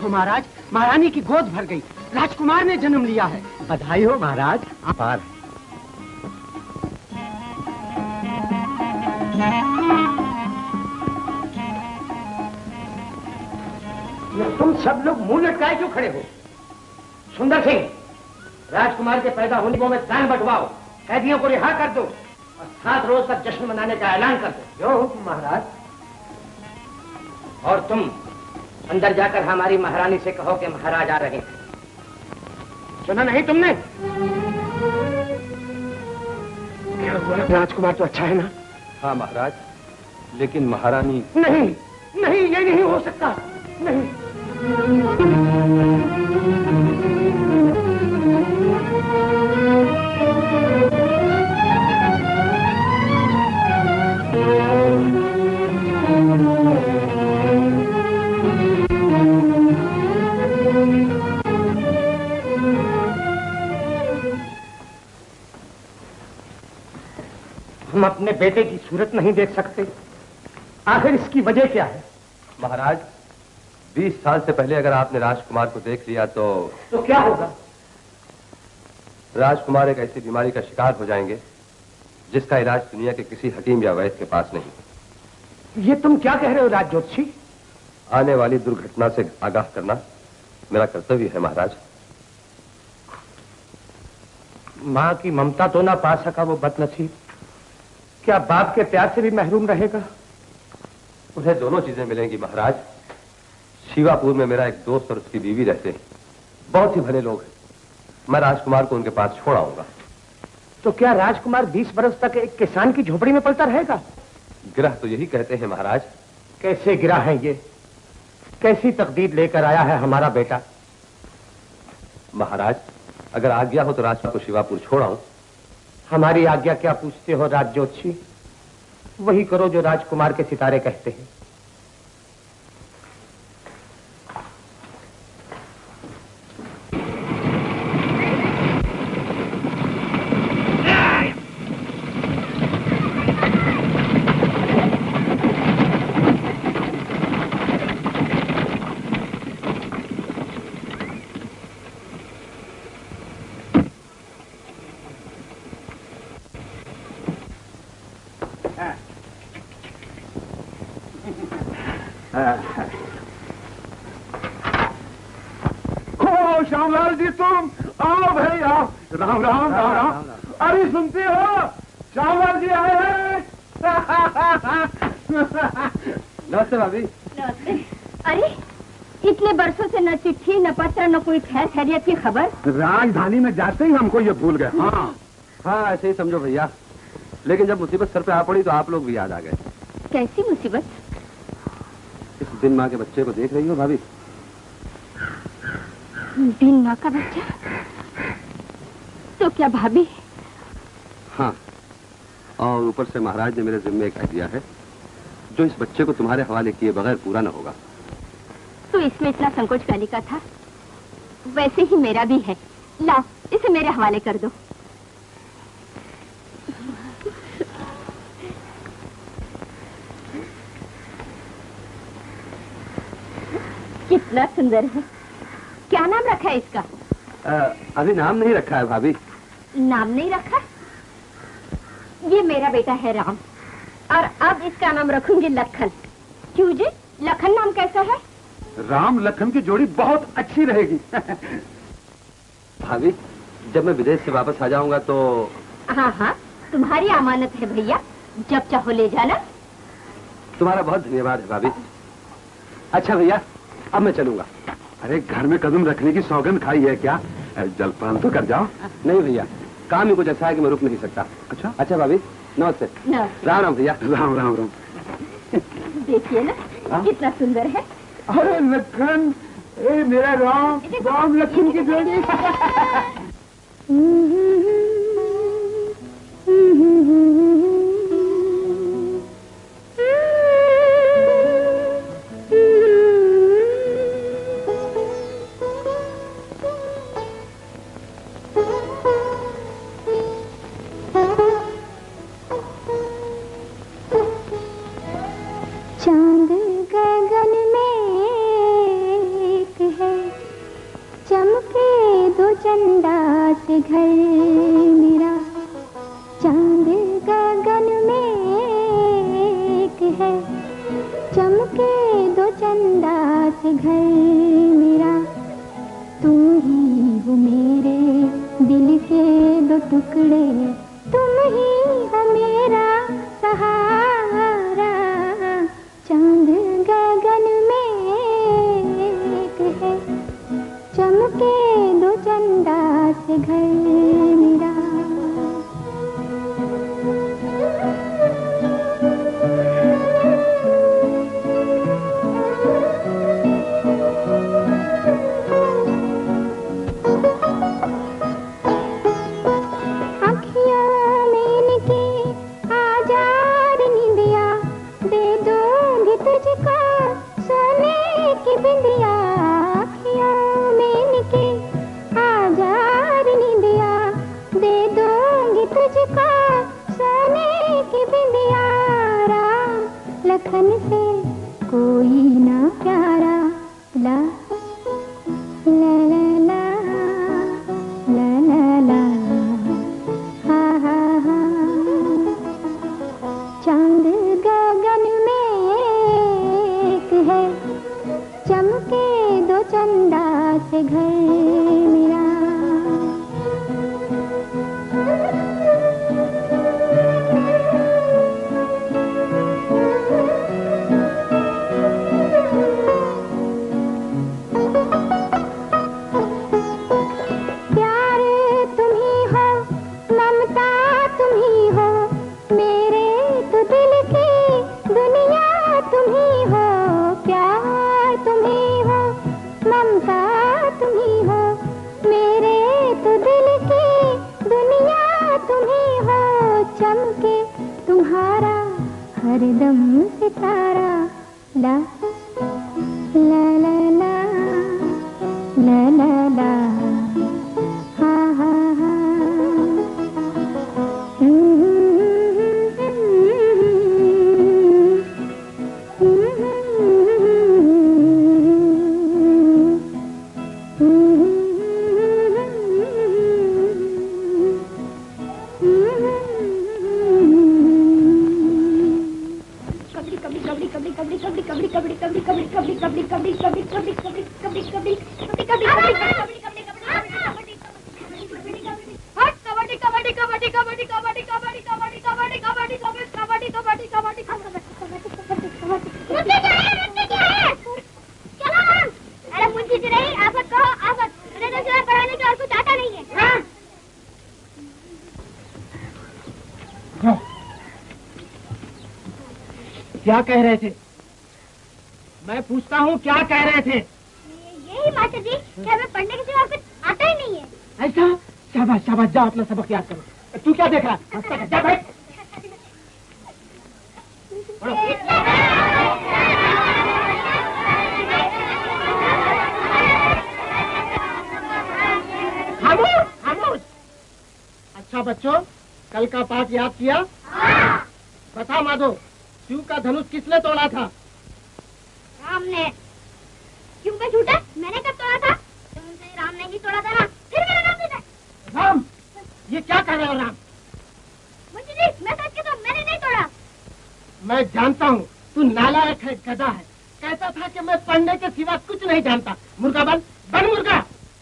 देखो महाराज, महारानी की गोद भर गई, राजकुमार ने जन्म लिया है। बधाई हो महाराज। आभार। तुम सब लोग मुंह लटकाए क्यों खड़े हो? सुंदर सिंह, राजकुमार के पैदा होने को में दान बंटवाओ, कैदियों को रिहा कर दो और 7 रोज तक जश्न मनाने का ऐलान कर दो। जो हुक्म महाराज। और तुम अंदर जाकर हमारी महारानी से कहो कि महाराज आ रहे हैं। सुना नहीं तुमने? क्या हुआ? राजकुमार तो अच्छा है ना? हाँ महाराज, लेकिन महारानी। नहीं नहीं, ये नहीं हो सकता। नहीं। हम अपने बेटे की सूरत नहीं देख सकते, आखिर इसकी वजह क्या है? महाराज, 20 साल से पहले अगर आपने राजकुमार को देख लिया तो क्या होगा? राजकुमार एक ऐसी बीमारी का शिकार हो जाएंगे जिसका इलाज दुनिया के किसी हकीम या वैद्य के पास नहीं। ये तुम क्या कह रहे हो राज ज्योतिषी? आने वाली दुर्घटना से आगाह करना मेरा कर्तव्य है महाराज। माँ की ममता तो ना पा सका वो बदनसीब, क्या बाप के प्यार से भी महरूम रहेगा? उन्हें दोनों चीजें मिलेंगी महाराज। शिवापुर में मेरा एक दोस्त और उसकी बीवी रहते हैं, बहुत ही भले लोग हैं। मैं राजकुमार को उनके पास छोड़ आऊंगा। तो क्या राजकुमार 20 बरस तक एक किसान की झोपड़ी में पलता रहेगा? गिरह तो यही कहते हैं महाराज। कैसे गिरह है ये? कैसी तकदीर लेकर आया है हमारा बेटा? महाराज, अगर आज्ञा हो तो राजकुमार को शिवापुर छोड़ आऊं। हमारी आज्ञा क्या पूछते हो राज ज्योतिषी? वही करो जो राजकुमार के सितारे कहते हैं। श्यामलाल जी, तुम आओ भाई आओ। राम राम राम राम। अरे सुनते हो, श्यामलाल जी आए हैं। नमस्ते भाभी। नमस्ते। अरे इतने बरसों से न चिट्ठी न पत्र न कोई खैर खैरियत की खबर। राजधानी में जाते ही हमको ये भूल गए। हाँ हाँ, ऐसे ही समझो भैया। लेकिन जब मुसीबत सर पे आ पड़ी तो आप लोग भी याद आ गए। कैसी मुसीबत? इस दिन माँ के बच्चे को देख रही हो भाभी? दिन माँ का बच्चा? तो क्या भाभी? हाँ, और ऊपर से महाराज ने मेरे जिम्मे कह दिया है जो इस बच्चे को तुम्हारे हवाले किए बगैर पूरा न होगा। तो इसमें इतना संकोच करने का था? वैसे ही मेरा भी है। लाओ, इसे मेरे हवाले कर दो। कितना सुंदर है। क्या नाम रखा है इसका? अभी नाम नहीं रखा है भाभी। नाम नहीं रखा? ये मेरा बेटा है राम, और अब इसका नाम रखूंगी लखन। क्यों जी, लखन नाम कैसा है? राम लखन की जोड़ी बहुत अच्छी रहेगी। भाभी, जब मैं विदेश से वापस आ जाऊंगा तो। हाँ हाँ, तुम्हारी अमानत है भैया, जब चाहो ले जाना। तुम्हारा बहुत धन्यवाद है भाभी। अच्छा भैया, अब मैं चलूंगा। अरे घर में कदम रखने की सौगंध खाई है क्या? जलपान तो कर जाओ। नहीं भैया, काम ही कुछ ऐसा है कि मैं रुक नहीं सकता। अच्छा अच्छा भाभी, नमस्ते। राम राम भैया। राम राम राम। देखिए ना, कितना सुंदर है। अरे लखन, ए मेरा राम, राम लखन की जोड़ी। चांद गगन में एक चमके दो चंदा से घर मेरा, तुम ही हो मेरे दिल के दो टुकड़े, तुम ही हो मेरा सहारा। चांद गगन में एक है, चमके दो चंदा से घर मेरा। लखन से कोई ना प्यारा, ला ला ला ला ला ला, हा हा हा। चांद गगन में एक है, चमके दो चंदा से घर मेरा। तुम्हारा हरदम सितारा, ला ला ला ला ला ला ला, हा हा हा। क्या कह रहे थे? मैं पूछता हूँ क्या कह रहे थे? यही मास्टर जी कि हमें पढ़ने के सिवा कुछ आता ही नहीं है। ऐसा? शाबाश शाबाश, जाओ अपना सबक याद करो। तू क्या देख रहा है? जा बैठ। खामोश खामोश। अच्छा बच्चों, कल का पाठ याद किया? बता माधो, शिव का धनुष किसने तोड़ा था? राम ने। क्यों पे झूठा? मैंने कब तोड़ा था? तुमसे राम ने ही तोड़ा था ना, फिर मेरा नाम देता। राम, ये क्या कर रहे हो राम? मुझे जी, मैं सच कहता हूँ, मैंने नहीं तोड़ा। मैं जानता हूँ तू नालायक है, गधा है। कहता था कि मैं पढ़ने के सिवा कुछ नहीं जानता। मुर्गा बन, बन मुर्गा।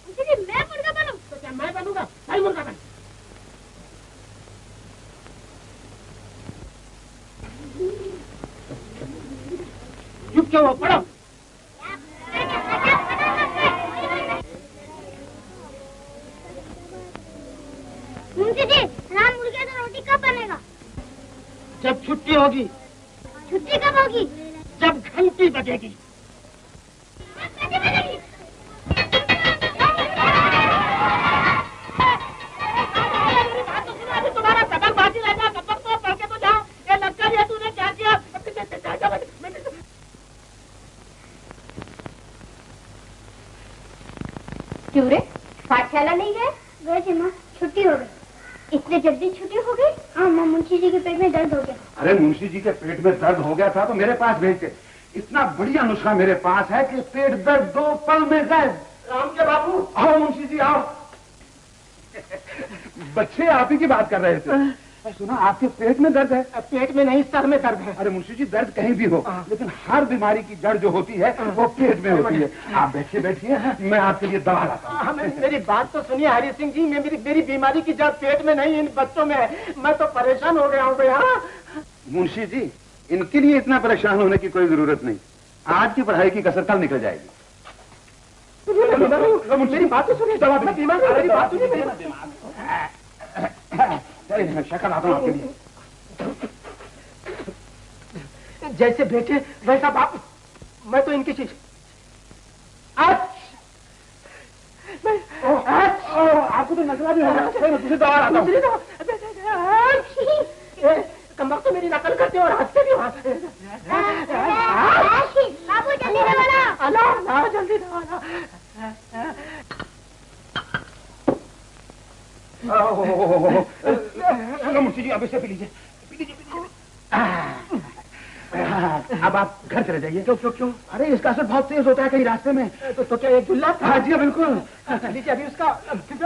मुझे जी, मैं मुर्गा बनूं? तो क्या मैं बनूंगा? चल मुर्गा बन। चुप क्यों हो? पढ़ो। मुंशी जी, राम मुर्गे से रोटी कब बनेगा? जब छुट्टी होगी। छुट्टी कब होगी? जब घंटी बजेगी। तुम्हारा सबक बाजी रहता, सबक तो पढ़ के तो जाओ। ये लगता है तूने क्या किया? क्यों रे, पाठशाला नहीं गए? गए थे माँ, छुट्टी हो गई। इतने जल्दी छुट्टी हो गई? हाँ माँ, मुंशी जी के पेट में दर्द हो गया। अरे मुंशी जी के पेट में दर्द हो गया था तो मेरे पास भेजते। इतना बढ़िया नुस्खा मेरे पास है कि पेट दर्द 2 पल में गायब। राम के बाबू, आओ मुंशी जी आओ। बच्चे आप ही की बात कर रहे थे। सुना आपके पेट में दर्द है? पेट में नहीं, सर में दर्द है। अरे मुंशी जी, दर्द कहीं भी हो, लेकिन हर बीमारी की जड़ जो होती है वो पेट में होती है। आप बैठिए बैठिए, मैं आपके लिए दवा लाता हूँ। मेरी बात तो सुनिए हरि सिंह जी, मेरी बीमारी की जड़ पेट में नहीं, इन बच्चों में है। मैं तो परेशान हो गया हूँ भैया। मुंशी जी, इनके लिए इतना परेशान होने की कोई जरूरत नहीं। आज की पढ़ाई की कसर कल निकल जाएगी। मेरी बात तो सुनिए, दवा बीमार, मेरी बात सुनिए। चलिए शक्कर आता हूँ आपके लिए। जैसे बेटे वैसा बाप, मैं तो इनकी चीज। आपको तो नजरा भी होगा, तुझे दवा लाता हूँ। कमर तो मेरी नकल करते और हंसते भी। बाबू जल्दी दवा लाओ। जल्दी दवा लाओ। मुंशी जी, अब इसे पी लीजिए, पी लीजिए, पी लीजिए। अब आप घर चले जाइए। क्यों क्यों क्यों? अरे इसका असर बहुत तेज होता है कहीं रास्ते में। तो क्या एक जुल्ला था? हाँ जी बिल्कुल। लीजिए, अभी उसका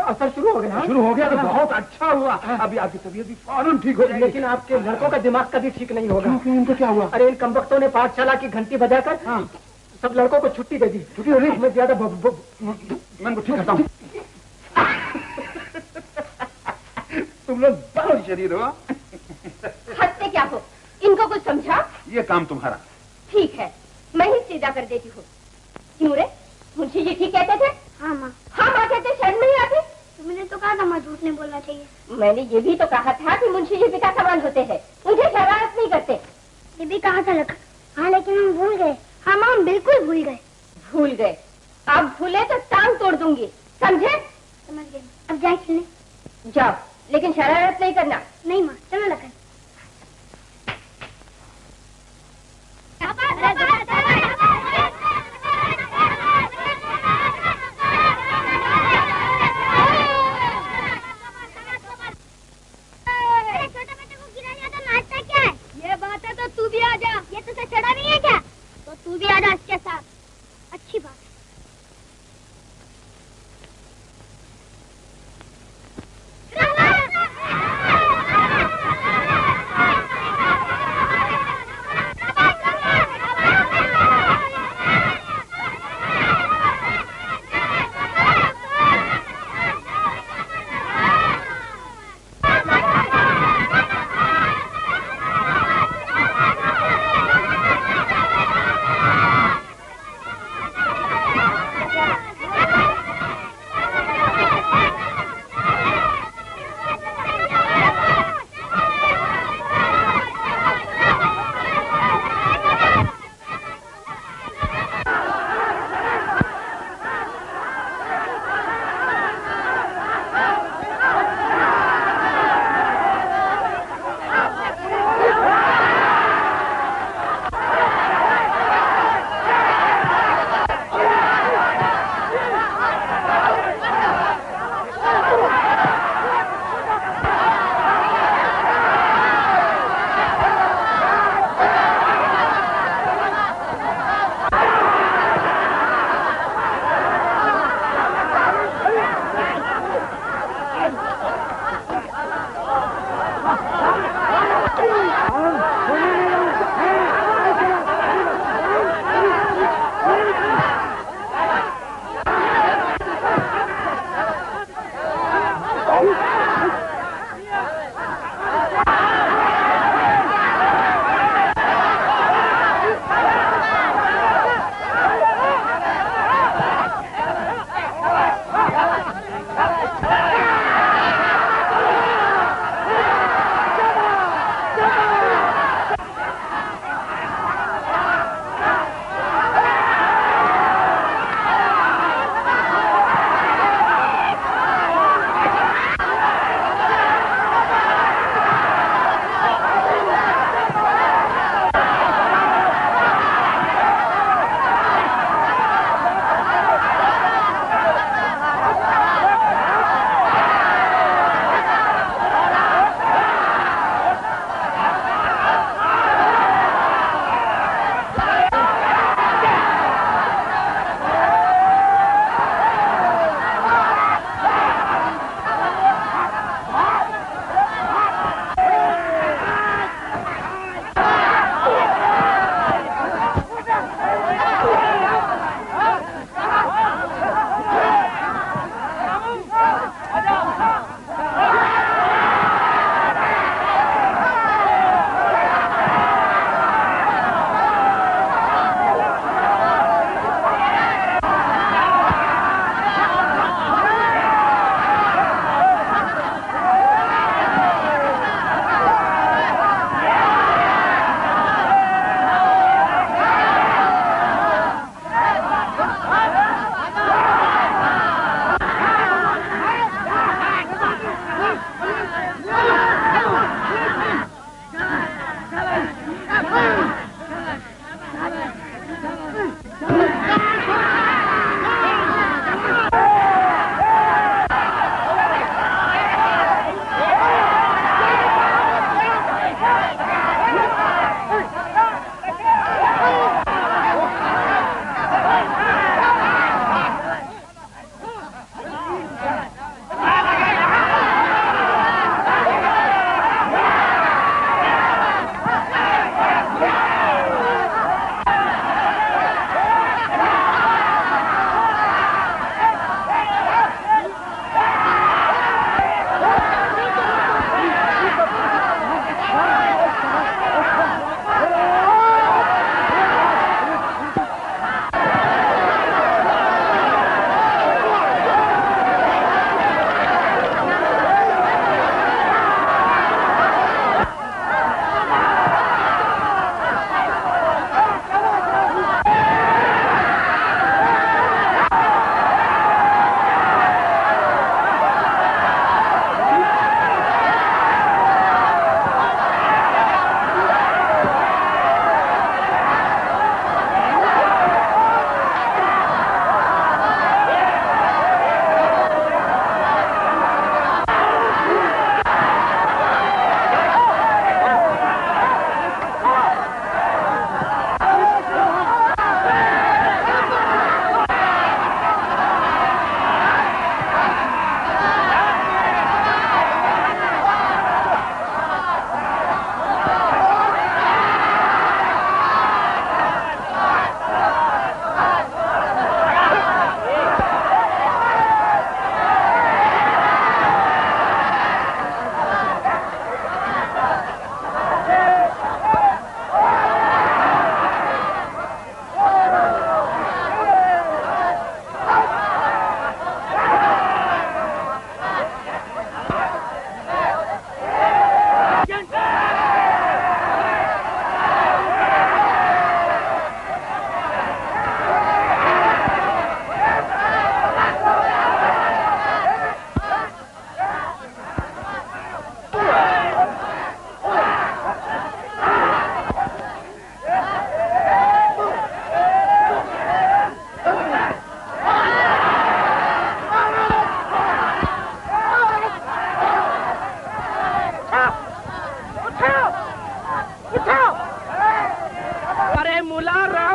असर शुरू हो गया। शुरू हो गया तो बहुत अच्छा हुआ। अभी आपकी तबीयत भी फौरन ठीक हो गई। लेकिन आपके लड़कों का दिमाग कभी ठीक नहीं होगा। क्यों, इनको क्या हुआ? अरे इन कमबख्तों ने पाठशाला की घंटी बजाकर सब लड़कों को छुट्टी दे दी। छुट्टी हो गई? मैं ज्यादा मैं इनको ठीक करता हूँ। तुम लोग बहुत शरीर हो। हंसते क्या हो? इनको कुछ समझा? ये काम तुम्हारा। ठीक है, मैं ही सीधा कर देती हूँ। क्यों रे, मुंशी जी ठीक कहते थे? हाँ माँ। हाँ माँ कहते, शर्म नहीं आती? तुमने तो कहा था माँ झूठ नहीं बोलना चाहिए। मैंने ये भी तो कहा था कि मुंशी जी पिता समान होते हैं, उनसे शरारत नहीं करते। ये भी कहा था लखन। हाँ लेकिन हम भूल गए। हाँ माँ, हम बिल्कुल भूल गए। भूल गए? अब भूले तो टांग तोड़ दूंगी, समझे? समझ गए। अब जाए खेलने। जाओ, लेकिन शरारत नहीं करना। नहीं माँ, चलो लखन। छोटे बच्चे को गिराने आता नाचता क्या है? ये बात है तो तू भी आ जा। ये तुझे चढ़ा नहीं है क्या? तो तू भी आ जा इसके साथ। अच्छी बात है।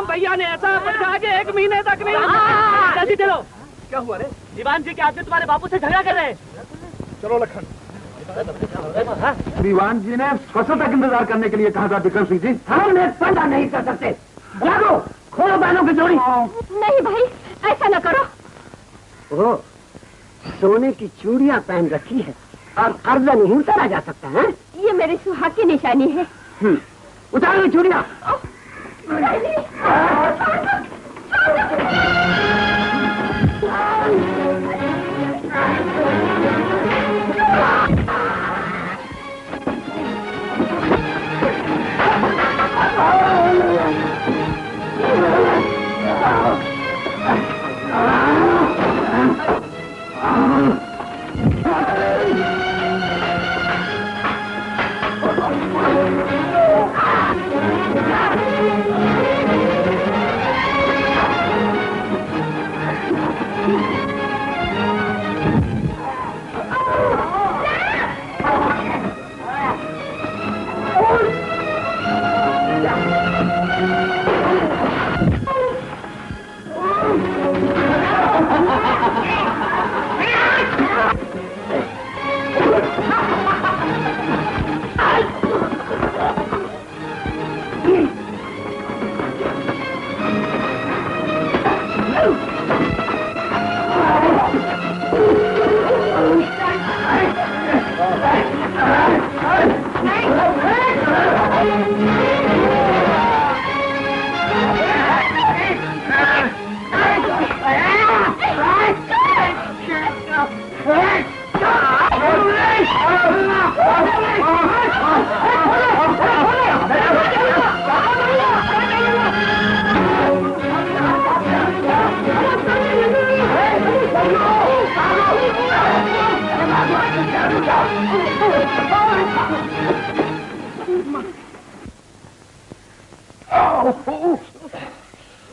राम भैया ने ऐसा पटका के 1 महीने तक नहीं। जल्दी चलो। क्या हुआ रे? दीवान जी के आदमी तुम्हारे बापू से झगड़ा कर रहे हैं। चलो लखन। दीवान जी ने कसों तक इंतजार करने के लिए कहा था विक्रम सिंह जी। हम पैदा नहीं कर सकते। लागो, खोलो बालों की जोड़ी। नहीं भाई, ऐसा न करो। ओ, सोने की चूड़ियां पहन रखी है और कर्जा नहीं उतारा जा सकता है? ये मेरी सुहाग की निशानी है। उतारो चूड़ियां।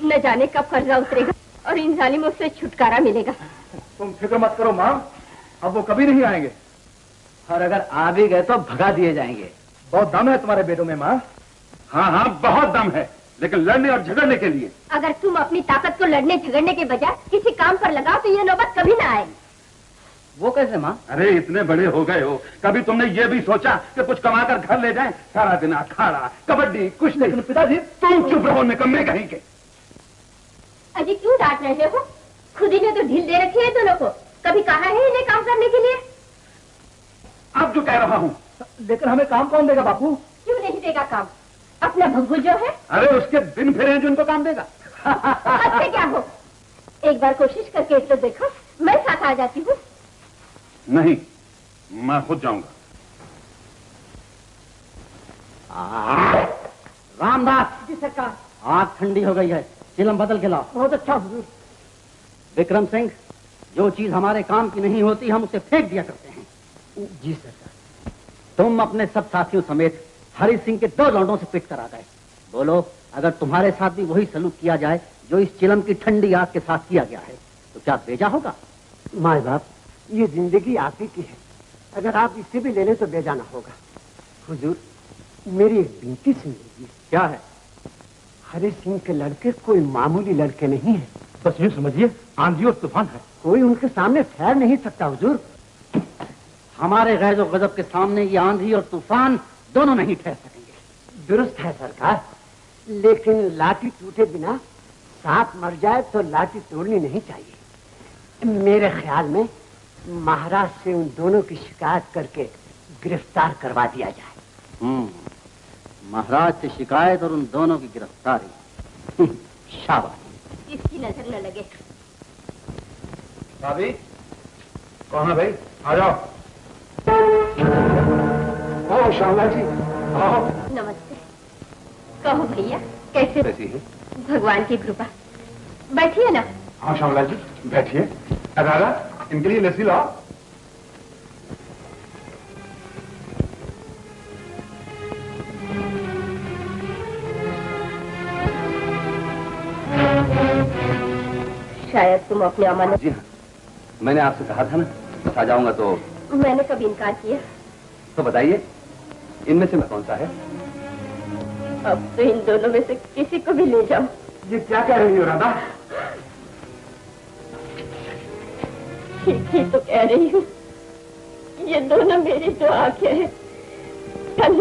न जाने कब कर्जा उतरेगा और इन जालिमों से छुटकारा मिलेगा। तुम फिक्र मत करो माँ, अब वो कभी नहीं आएंगे। और अगर आ भी गए तो भगा दिए जाएंगे। बहुत दम है तुम्हारे बेटों में माँ। हाँ हाँ, बहुत दम है, लेकिन लड़ने और झगड़ने के लिए। अगर तुम अपनी ताकत को लड़ने झगड़ने के बजाय किसी काम पर लगाओ तो ये नौबत कभी ना आए। वो कैसे माँ? अरे इतने बड़े हो गए हो, कभी तुमने ये भी सोचा कि कुछ कमाकर घर ले जाएं? सारा दिन अखाड़ा, कबड्डी, कुछ नहीं। लेकिन पिताजी तुम चुप रहो, निकम्मे कहीं के। अजी क्यों डांट रहे हो? खुद ही ने तो ढील दे रखी है दोनों को। कभी कहा है इन्हें काम करने के लिए? अब जो कह रहा हूँ। लेकिन हमें काम कौन देगा बापू? क्यों नहीं देगा काम? अपना भग्गू जो है। अरे उसके दिन फिरे जो उनको काम देगा। अच्छे क्या हो? एक बार कोशिश करके तो देखो, मैं साथ आ जाती हूँ। नहीं, मैं खुद जाऊंगा। रामदास जी सरकार। आग ठंडी हो गई है, चिलम बदल के लाओ। बहुत अच्छा हुजूर। विक्रम सिंह, जो चीज हमारे काम की नहीं होती हम उसे फेंक दिया करते हैं। जी सरकार। तुम अपने सब साथियों समेत हरि सिंह के 2 लौंडों से पिट कर आ गए। बोलो, अगर तुम्हारे साथ भी वही सलूक किया जाए जो इस चिलम की ठंडी आग के साथ किया गया है तो क्या बेजा होगा? माए बाप, ये जिंदगी आप ही की है, अगर आप इससे भी ले लें तो बेजाना होगा। हुजूर, मेरी एक विनती सुन लीजिए। क्या है? हरि सिंह के लड़के कोई मामूली लड़के नहीं है। बस यूं समझिए, आंधी और तूफान है। कोई उनके सामने ठहर नहीं सकता हुजूर। हमारे गैज़ो गजब के सामने ये आंधी और तूफान दोनों नहीं ठहर सकेंगे। दुरुस्त है सरकार, लेकिन लाठी टूटे बिना सांप मर जाए तो लाठी तोड़नी नहीं चाहिए। मेरे ख्याल में महाराज से उन दोनों की शिकायत करके गिरफ्तार करवा दिया जाए। महाराज से शिकायत और उन दोनों की गिरफ्तारी। शाबाश। इसकी नजर न लगे। भाभी, कौन है भाई? आ जाओ। आओ श्यामलाल जी, आओ। नमस्ते। कहो भैया, कैसे? कैसी है? भगवान की कृपा। बैठिए ना। हाँ श्यामलाल जी, बैठिए। राधा, इनके लिए लस्सी लाओ। शायद तुम अपने अमानत। जी हाँ, मैंने आपसे कहा था ना आ जाऊंगा तो। मैंने कभी इनकार किया? तो बताइए, इनमें से मैं कौन सा है? अब तो इन दोनों में से किसी को भी ले जाओ। ये क्या कह रही हो राधा? ठीक ही तो कह रही हूँ। ये दोनों मेरी जो आंखें हैं, कल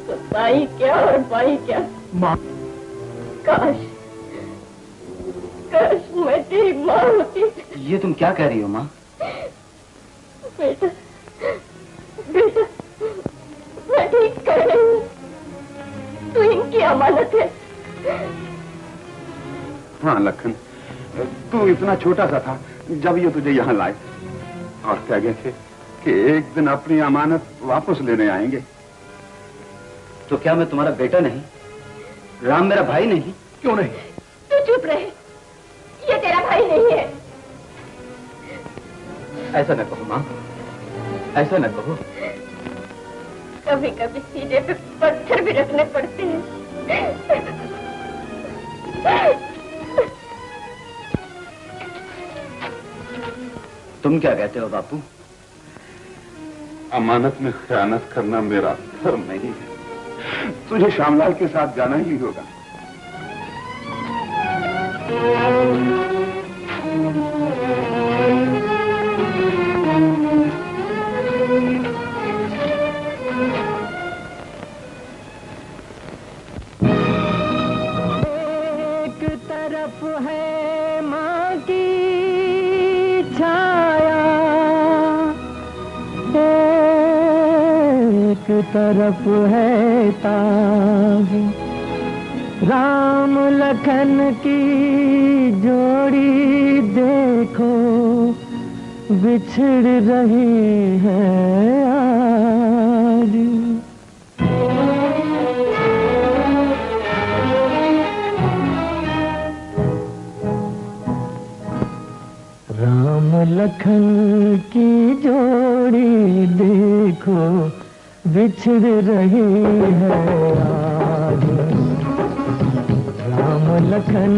तो बाई क्या और बाई क्या। माँ, काश काश मैं तेरी माँ होती। ये तुम क्या कह रही हो माँ? बेटा बेटा, मैं ठीक कर रही हूँ। तू इनकी अमानत है। हाँ लखन, तू इतना छोटा सा था जब ये तुझे यहाँ लाए और कह गए थे कि एक दिन अपनी अमानत वापस लेने आएंगे। तो क्या मैं तुम्हारा बेटा नहीं? राम मेरा भाई नहीं? क्यों नहीं? तू चुप रहे, ये तेरा भाई नहीं है। ऐसा न कहो माँ, ऐसा न कहो। कभी कभी सीने पे पत्थर भी रखने पड़ते हैं। तुम क्या कहते हो बापू? अमानत में खयानत करना मेरा धर्म नहीं है। तुझे श्यामलाल के साथ जाना ही होगा। एक तरफ है माँ की छाया, एक तरफ है ताज। राम लखन की जोड़ी देखो बिछड़ रही है आज। राम लखन की जोड़ी देखो बिछड़ रही है आज। राम लखन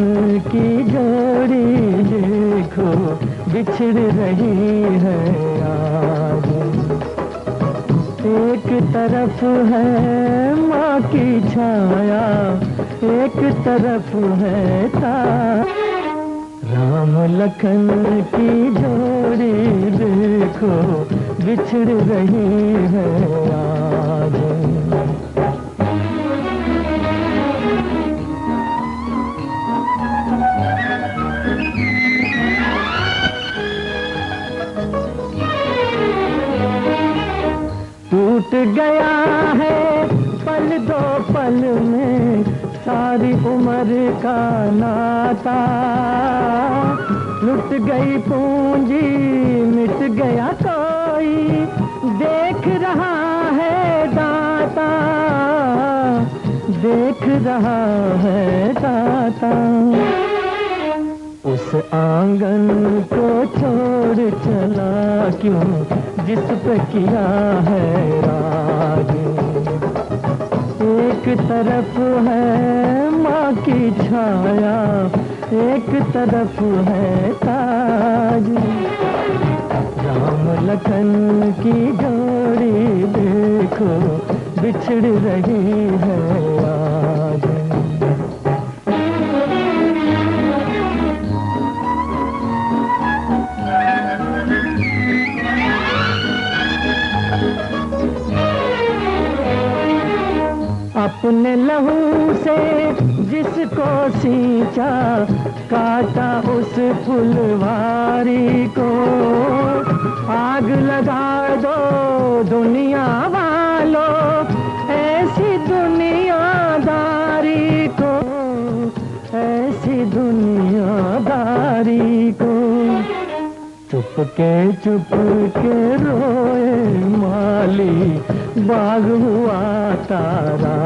की जोड़ी देखो बिछड़ रही है आज। एक तरफ है माँ की छाया, एक तरफ है ताज। राम लखन की जोड़ी देखो बिछड़ रही है आज। टूट गया है पल दो पल में सारी उम्र का नाता। लुट गई पूंजी मिट गया कोई देख रहा है दाता, देख रहा है दाता। उस आंगन को छोड़ चला क्यों जिस पे किया है राज। एक तरफ है माँ की छाया, एक तरफ है ताज। राम लखन की जोड़ी देखो बिछड़ रही है आज। अपने लहू से जिसको सींचा काटा उस फुलवारी को। आग लगा दो दुनिया वालों ऐसी दुनियादारी को, ऐसी दुनियादारी को। चुप के रोए माली बाग हुआ तारा।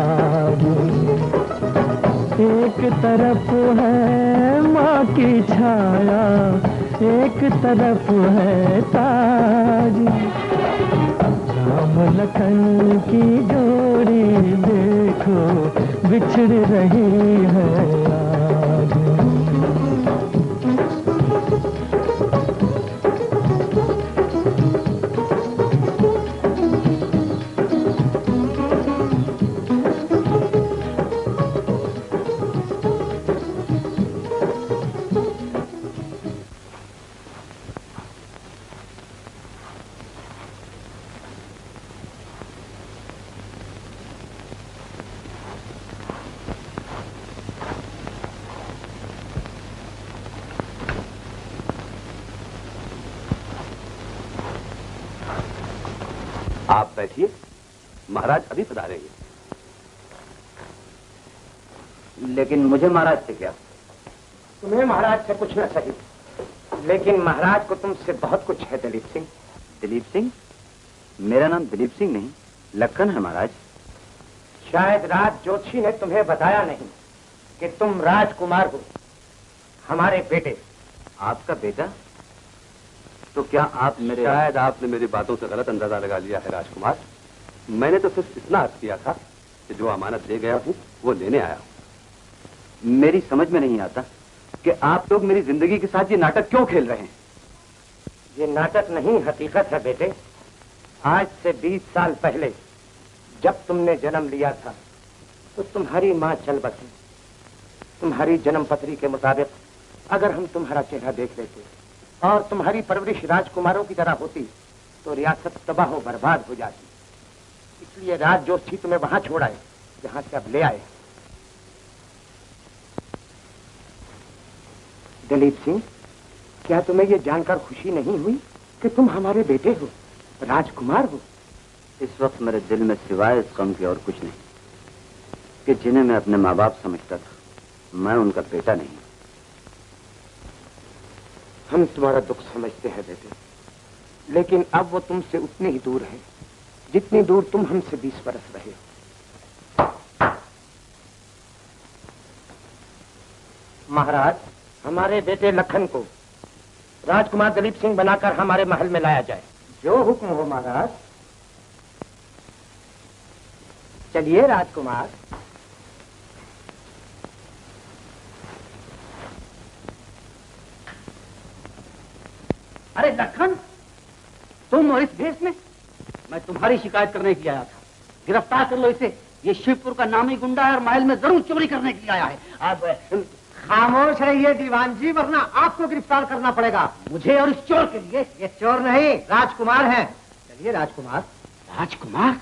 एक तरफ है माँ की छाया, एक तरफ है ताज। राम लखन की जोड़ी देखो बिछड़ रही है आज। बैठिए, महाराज अभी पधारेंगे। लेकिन मुझे महाराज से क्या? तुम्हें महाराज से कुछ न सही, लेकिन महाराज को तुमसे बहुत कुछ है दिलीप सिंह। दिलीप सिंह? मेरा नाम दिलीप सिंह नहीं, लखन है महाराज। शायद राज जोशी ने तुम्हें बताया नहीं कि तुम राजकुमार हो, हमारे बेटे। आपका बेटा? तो क्या आप मेरे... शायद आपने मेरी बातों से गलत अंदाजा लगा लिया है राजकुमार। मैंने तो सिर्फ इतना अर्थ किया था कि जो अमानत दे गया हूँ वो लेने आया हूँ। मेरी समझ में नहीं आता कि आप लोग मेरी जिंदगी के साथ ये नाटक क्यों खेल रहे हैं। ये नाटक नहीं, हकीकत है बेटे। आज से 20 साल पहले जब तुमने जन्म लिया था तो तुम्हारी माँ चल बसी। तुम्हारी जन्म पत्री के मुताबिक अगर हम तुम्हारा चेहरा देख लेते और तुम्हारी परवरिश राजकुमारों की तरह होती तो रियासत तबाह और बर्बाद हो जाती। इसलिए राज जोशी तुम्हें वहां छोड़ आए जहां से अब ले आए। दिलीप सिंह, क्या तुम्हें यह जानकर खुशी नहीं हुई कि तुम हमारे बेटे हो, राजकुमार हो? इस वक्त मेरे दिल में सिवाय इस गम के और कुछ नहीं कि जिन्हें मैं अपने माँ बाप समझता था, मैं उनका बेटा नहीं। हम तुम्हारा दुख समझते हैं बेटे, लेकिन अब वो तुमसे उतनी ही दूर है जितनी दूर तुम हमसे 20 बरस रहे हो। महाराज, हमारे बेटे लखन को राजकुमार दिलीप सिंह बनाकर हमारे महल में लाया जाए। जो हुक्म हो महाराज। चलिए राजकुमार। अरे लखन, तुम और इस भेष में? मैं तुम्हारी शिकायत करने के लिए आया था। गिरफ्तार कर लो इसे। ये शिवपुर का नामी गुंडा है और महल में जरूर चोरी करने के लिए आया है। अब खामोश रहिए दीवान जी, वरना आपको गिरफ्तार करना पड़ेगा। मुझे और इस चोर के लिए? ये चोर नहीं, राजकुमार हैं। चलिए राजकुमार। राजकुमार?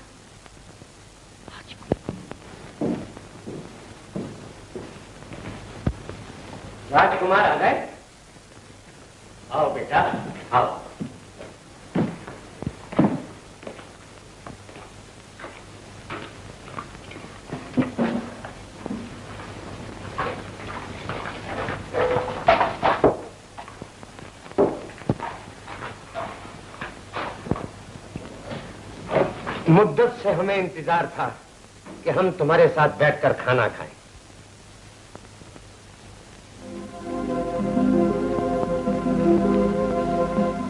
राजकुमार आ गए? आओ बेटा, आओ। मुद्दत से हमें इंतजार था कि हम तुम्हारे साथ बैठकर खाना खाएं।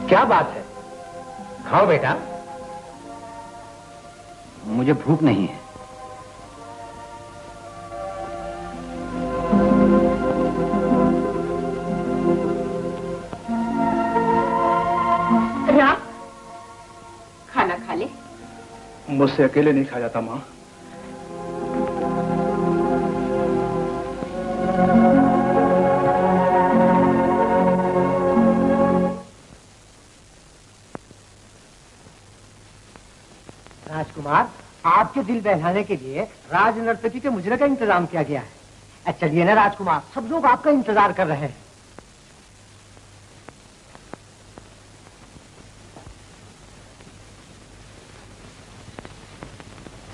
क्या बात है? खाओ बेटा। मुझे भूख नहीं है। राम, खाना खा ले। मुझसे अकेले नहीं खाया जाता माँ। राजकुमार, आपके दिल बहलाने के लिए राज नर्तकी के मुजरे का इंतजाम किया गया है। चलिए ना राजकुमार, सब लोग आपका इंतजार कर रहे हैं।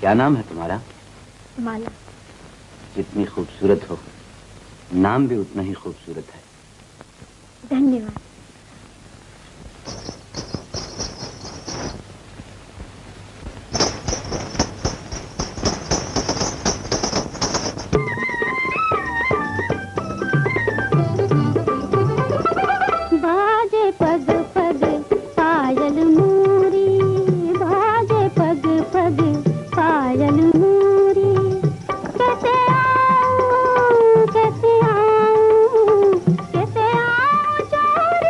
क्या नाम है तुम्हारा? माला। जितनी खूबसूरत हो, नाम भी उतना ही खूबसूरत है। धन्यवाद। बाजे पग पग पायल मूरी, बाजे पग पग पायल मूरी। कैसे आऊं, कैसे आऊं, कैसे आऊं चोरी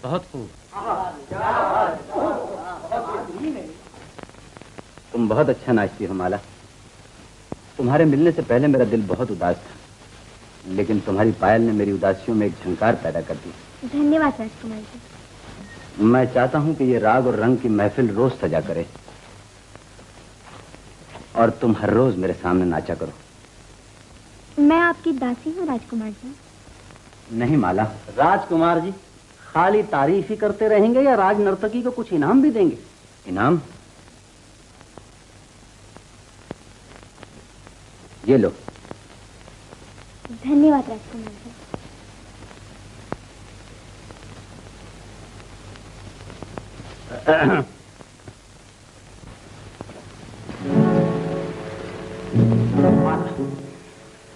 बहुत खूब। तुम बहुत अच्छा नाचती हो माला। तुम्हारे मिलने से पहले मेरा दिल बहुत उदास था, लेकिन तुम्हारी पायल ने मेरी उदासियों में एक झंकार पैदा कर दी। धन्यवाद राजकुमार जी। मैं चाहता हूं कि ये राग और रंग की महफिल रोज सजा करे और तुम हर रोज मेरे सामने नाचा करो। मैं आपकी दासी हूँ राजकुमार जी। नहीं माला, राजकुमार जी खाली तारीफ ही करते रहेंगे या राज नर्तकी को कुछ इनाम भी देंगे? इनाम? ये लो। धन्यवाद राजकुमार जी।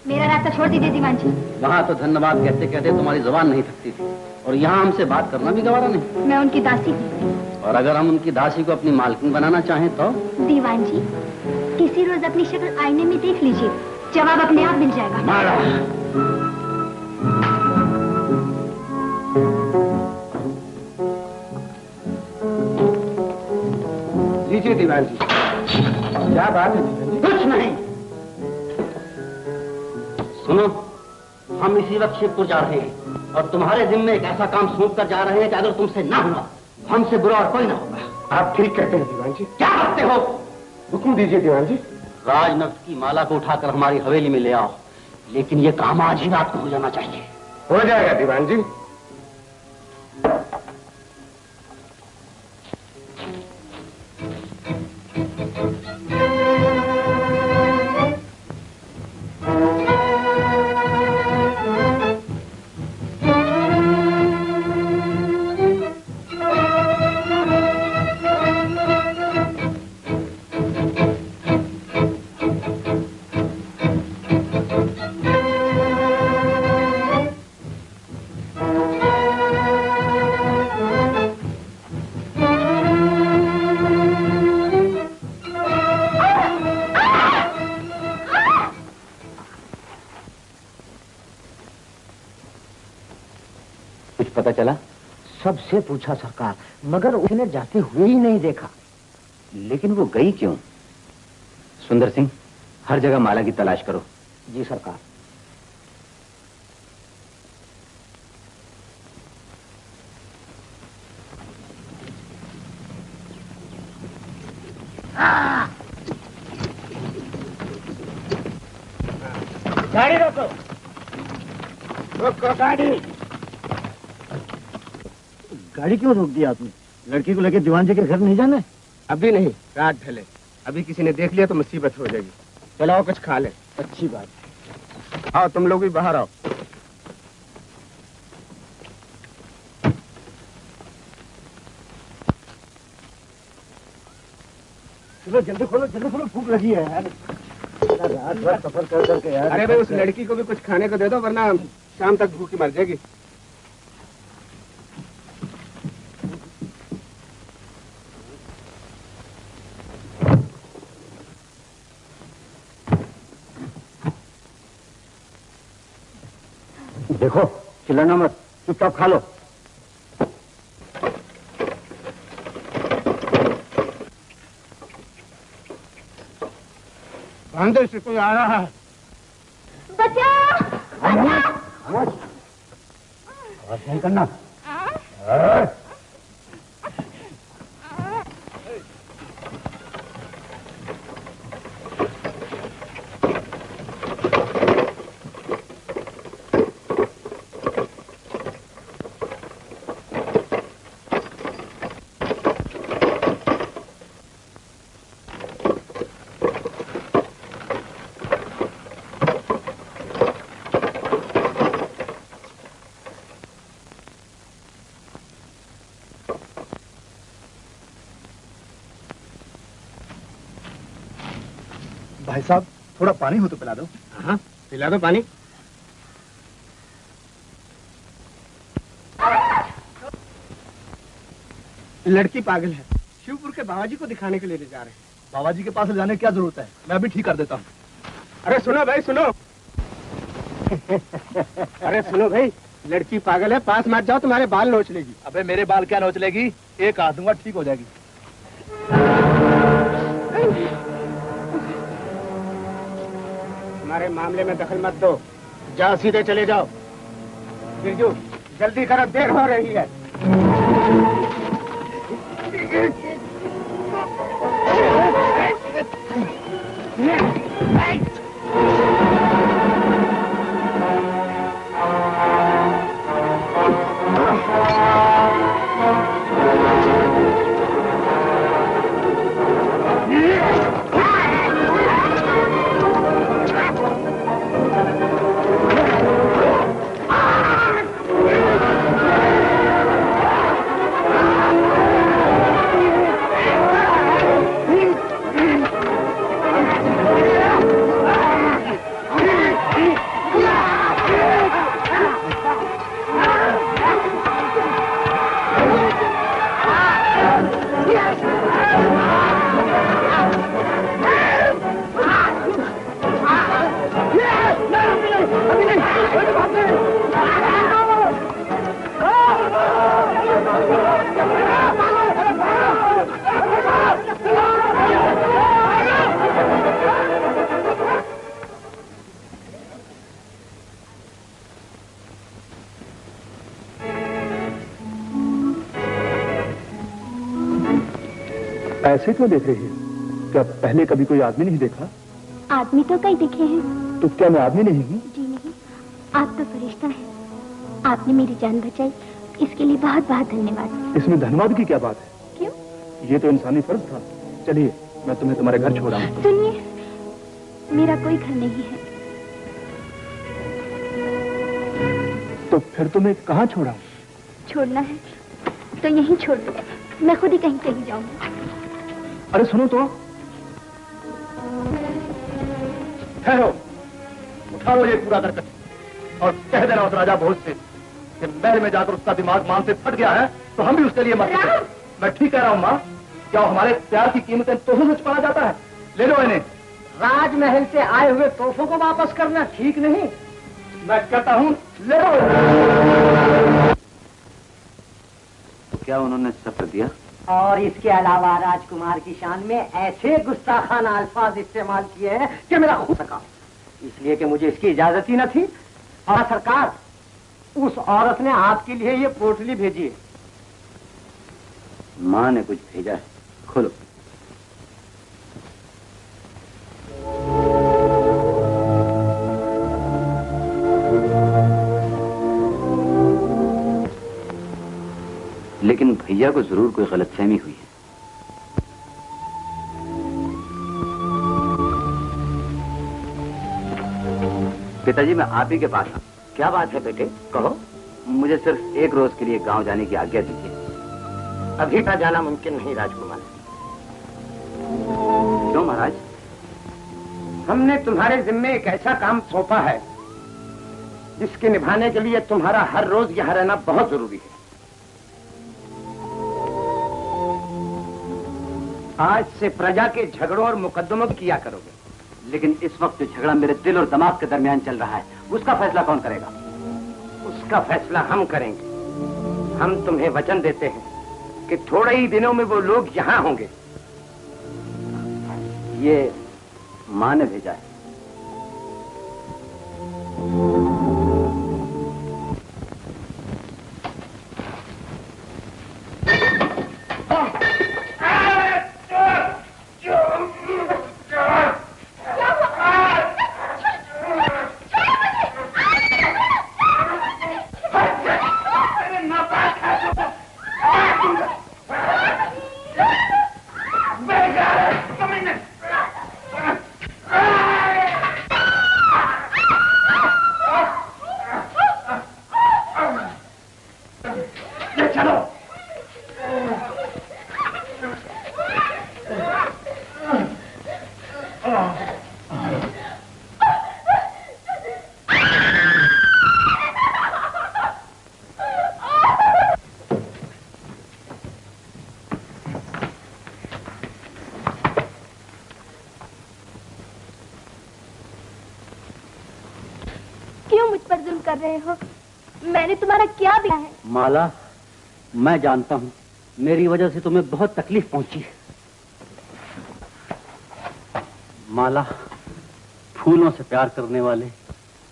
मेरा रास्ता छोड़ दीजिए दीवान जी। वहां तो धन्यवाद कहते कहते तुम्हारी जुबान नहीं थकती थी, और यहाँ हमसे बात करना भी गवारा नहीं। मैं उनकी दासी हूँ। और अगर हम उनकी दासी को अपनी मालकिन बनाना चाहें तो? दीवान जी, किसी रोज अपनी शक्ल आईने में देख लीजिए, जवाब अपने आप मिल जाएगा। माला। लीजिए दीवान जी। क्या बात है दीवान जी? कुछ नहीं। सुनो, हम इसी वक्त शिवपुर जा रहे हैं और तुम्हारे जिम्मे एक ऐसा काम सौंप कर जा रहे हैं कि अगर तुमसे ना हुआ, हमसे बुरा और कोई ना होगा। आप ठीक कहते हैं दीवान जी। क्या करते हो? हुक्म दीजिए दीवान जी। राजनर्त की माला को उठाकर हमारी हवेली में ले आओ, लेकिन ये काम आज ही रात को हो जाना चाहिए। हो जाएगा दीवान जी। पता चला? सबसे पूछा सरकार, मगर उसने जाते हुए ही नहीं देखा। लेकिन वो गई क्यों? सुंदर सिंह, हर जगह माला की तलाश करो। जी सरकार। गाड़ी रोको, रोको गाड़ी। गाड़ी क्यों रोक दिया आपने? लड़की को लेकर दीवान जी के घर नहीं जाना है? अभी नहीं, रात ढले। अभी किसी ने देख लिया तो मुसीबत हो जाएगी। चलो कुछ खा ले। अच्छी बात। आओ तुम लोग भी बाहर आओ। चलो जल्दी खोलो, भूख लगी है यार। रात भर सफर कर करके यार। अरे भाई, उस लड़की को भी कुछ खाने को दे दो, वरना शाम तक भूखी मर जाएगी। देखो, चिल्लाना मत, चुपचाप खा लो। अंदर से कोई आ रहा है। आवाज नहीं करना। भाई साहब, थोड़ा पानी हो तो पिला दो। हाँ, पिला दो पानी। लड़की पागल है, शिवपुर के बाबाजी को दिखाने के लिए ले जा रहे हैं। बाबा जी के पास ले जाने की क्या जरूरत है? मैं अभी ठीक कर देता हूँ। अरे सुनो भाई, सुनो। अरे सुनो भाई, लड़की पागल है, पास मत जाओ, तुम्हारे बाल नोच लेगी। अबे मेरे बाल क्या नोच लेगी, एक हाथ दूंगा ठीक हो जाएगी। हमारे मामले में दखल मत दो, जाओ सीधे चले जाओ। बिरजू जल्दी करो, देर हो रही है। ऐसे क्यों देख रही है? क्या पहले कभी कोई आदमी नहीं देखा? आदमी तो कई दिखे हैं। तो क्या मैं आदमी नहीं हूँ? जी नहीं, आप तो फरिश्ता हैं। आपने मेरी जान बचाई, इसके लिए बहुत बहुत धन्यवाद। इसमें धन्यवाद की क्या बात है? क्यों? ये तो इंसानी फर्ज था। चलिए मैं तुम्हें तुम्हारे घर छोड़ाऊं। सुनिए, मेरा कोई घर नहीं है। तो फिर तुम्हें कहाँ छोड़ाऊं? छोड़ना है तो यहीं छोड़ दो, मैं खुद ही कहीं चली जाऊंगी। अरे सुनो तो, ठहरो, उठा लो ये पूरा करकट और कह देना उस राजा भोज से कि महल में जाकर उसका दिमाग मान से फट गया है तो हम भी उसके लिए मर सकते हैं। मैं ठीक कह रहा हूँ माँ, क्या हमारे प्यार की कीमतें तोहफे से छुपाया जाता है? ले लो इन्हें। राजमहल से आए हुए तोहफों को वापस करना ठीक नहीं। मैं कहता हूँ ले लो। क्या उन्होंने शब्द दिया? और इसके अलावा राजकुमार की शान में ऐसे गुस्ताखाना अल्फाज इस्तेमाल किए हैं कि मेरा खुद सका, इसलिए कि मुझे इसकी इजाजत ही न थी। और सरकार, उस औरत ने आपके लिए ये पोटली भेजी है। माँ ने कुछ भेजा है, खोलो। लेकिन भैया को जरूर कोई गलतफहमी हुई है। पिताजी मैं आप ही के पास हूँ। क्या बात है बेटे, कहो। मुझे सिर्फ एक रोज के लिए गांव जाने की आज्ञा दीजिए। अभी का जाना मुमकिन नहीं राजकुमार। क्यों महाराज? हमने तुम्हारे जिम्मे एक ऐसा काम सौंपा है जिसके निभाने के लिए तुम्हारा हर रोज यहाँ रहना बहुत जरूरी है। आज से प्रजा के झगड़ों और मुकदमों किया करोगे। लेकिन इस वक्त जो झगड़ा मेरे दिल और दिमाग के दरमियान चल रहा है, उसका फैसला कौन करेगा? उसका फैसला हम करेंगे। हम तुम्हें वचन देते हैं कि थोड़े ही दिनों में वो लोग यहाँ होंगे। ये माँ ने भेजा है। मैंने तुम्हारा क्या किया है? माला, मैं जानता हूँ मेरी वजह से तुम्हें बहुत तकलीफ पहुंची है। माला, फूलों से प्यार करने वाले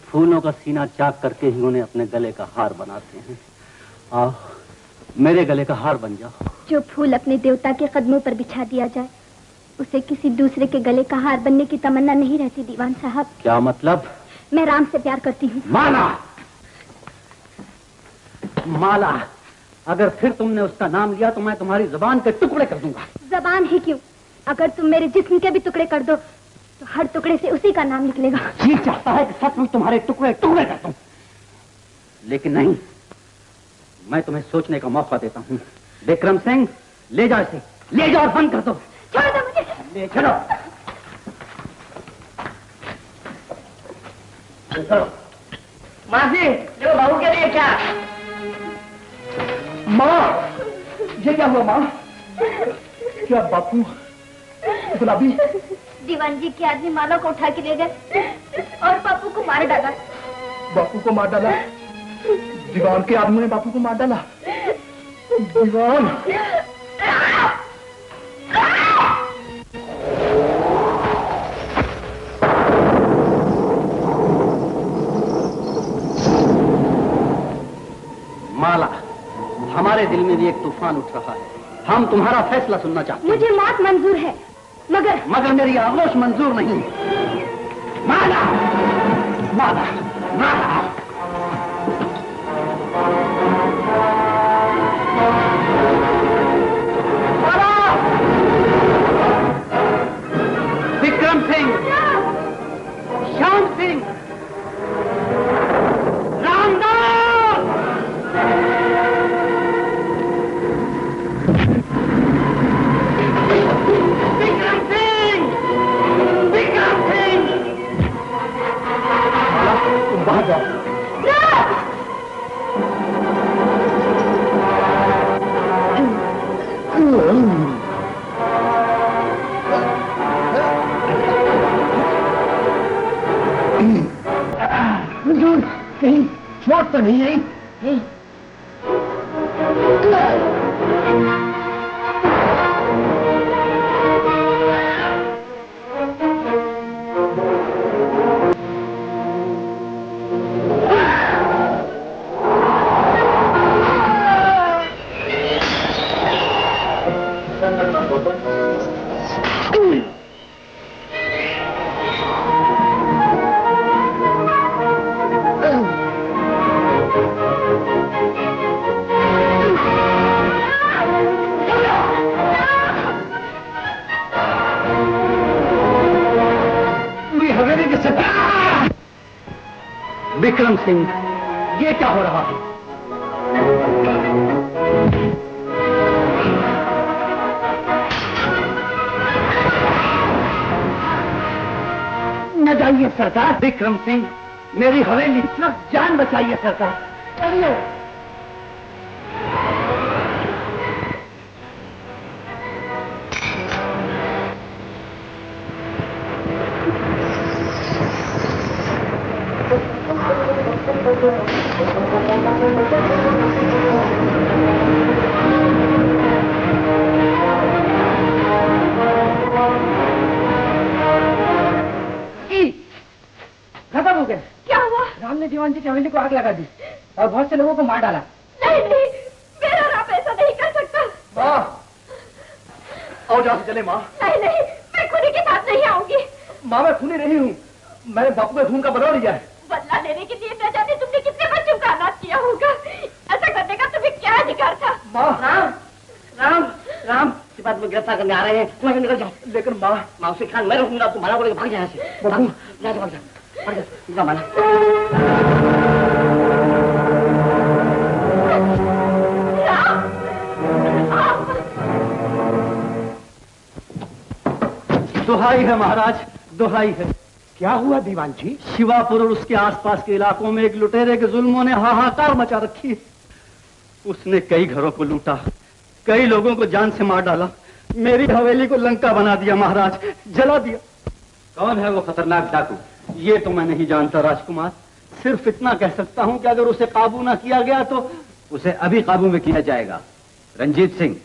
फूलों का सीना चाक करके ही उन्हें अपने गले का हार बनाते हैं। आओ, मेरे गले का हार बन जाओ। जो फूल अपने देवता के कदमों पर बिछा दिया जाए, उसे किसी दूसरे के गले का हार बनने की तमन्ना नहीं रहती दीवान साहब। क्या मतलब? मैं राम से प्यार करती हूँ। माला, माला, अगर फिर तुमने उसका नाम लिया तो मैं तुम्हारी जुबान के टुकड़े कर दूंगा। जबान ही क्यों, अगर तुम मेरे जिस्म के भी टुकड़े कर दो तो हर टुकड़े से उसी का नाम निकलेगा। जी चाहता है कि सचमुच तुम्हारे टुकड़े टुकड़े कर दूं, लेकिन नहीं, मैं तुम्हें सोचने का मौका देता हूँ। विक्रम सिंह, ले जाओ इसे, ले जाओ, बंद कर दो। छोड़ दो मुझे। ले चलो। माँ जी, देखो बहू के लिए क्या? माँ, ये क्या हुआ माँ? क्या बापू गुलाबी? दीवान जी के आदमी माला को उठा के ले गए और बापू को मार डाला। बापू को मार डाला? दीवान के आदमी ने बापू को मार डाला? दीवान! माला, हमारे दिल में भी एक तूफान उठ रहा है। हम तुम्हारा फैसला सुनना चाहते हैं। मुझे मौत मंजूर है, मगर मेरी आगोश मंजूर नहीं। माला, माला, माला। विक्रम सिंह, श्याम सिंह, रामदास, विक्रम सिंह, विक्रम सिंह। तुम बाहर जाओ। कहीं चोट तो नहीं आई? विक्रम सिंह, ये क्या हो रहा है? न जाइए सरकार। विक्रम सिंह, मेरी हवेली, इस वक्त जान बचाइए सरकार। चलिए। खत्म हो गया। क्या हुआ? राम ने दीवान जी की हवेली को आग लगा दी और बहुत से लोगों को मार डाला। नहीं नहीं, मेरा राम ऐसा नहीं कर सकता। माँ, आओ जहाँ से चले माँ। नहीं नहीं, मैं खूनी के साथ नहीं आऊंगी। माँ, मैं खूनी नहीं हूँ, मैंने बापू के खून का बदला लिया है। बदला लेने के लिए न जाने तुमने कितने बच्चों का अनाथ किया होगा। ऐसा करने का तुम्हें क्या अधिकार था? माँ, राम, राम, राम, इस बात में गिरफ्तार करने आ रहे हैं, तुम निकल जाओ। लेकिन माँ, मौसी खान मैं रहूंगा, तुम माला को लेकर भाग जाए यहाँ से। बाबू, भाग जा, माला। दुहाई है महाराज, दुहाई है। क्या हुआ दीवान जी? शिवापुर और उसके आसपास के इलाकों में एक लुटेरे के जुल्मों ने हाहाकार मचा रखी है। उसने कई घरों को लूटा, कई लोगों को जान से मार डाला, मेरी हवेली को लंका बना दिया महाराज, जला दिया। कौन है वो खतरनाक डाकू? ये तो मैं नहीं जानता राजकुमार, सिर्फ इतना कह सकता हूं कि अगर उसे काबू ना किया गया तो उसे अभी काबू में किया जाएगा। रंजीत सिंह,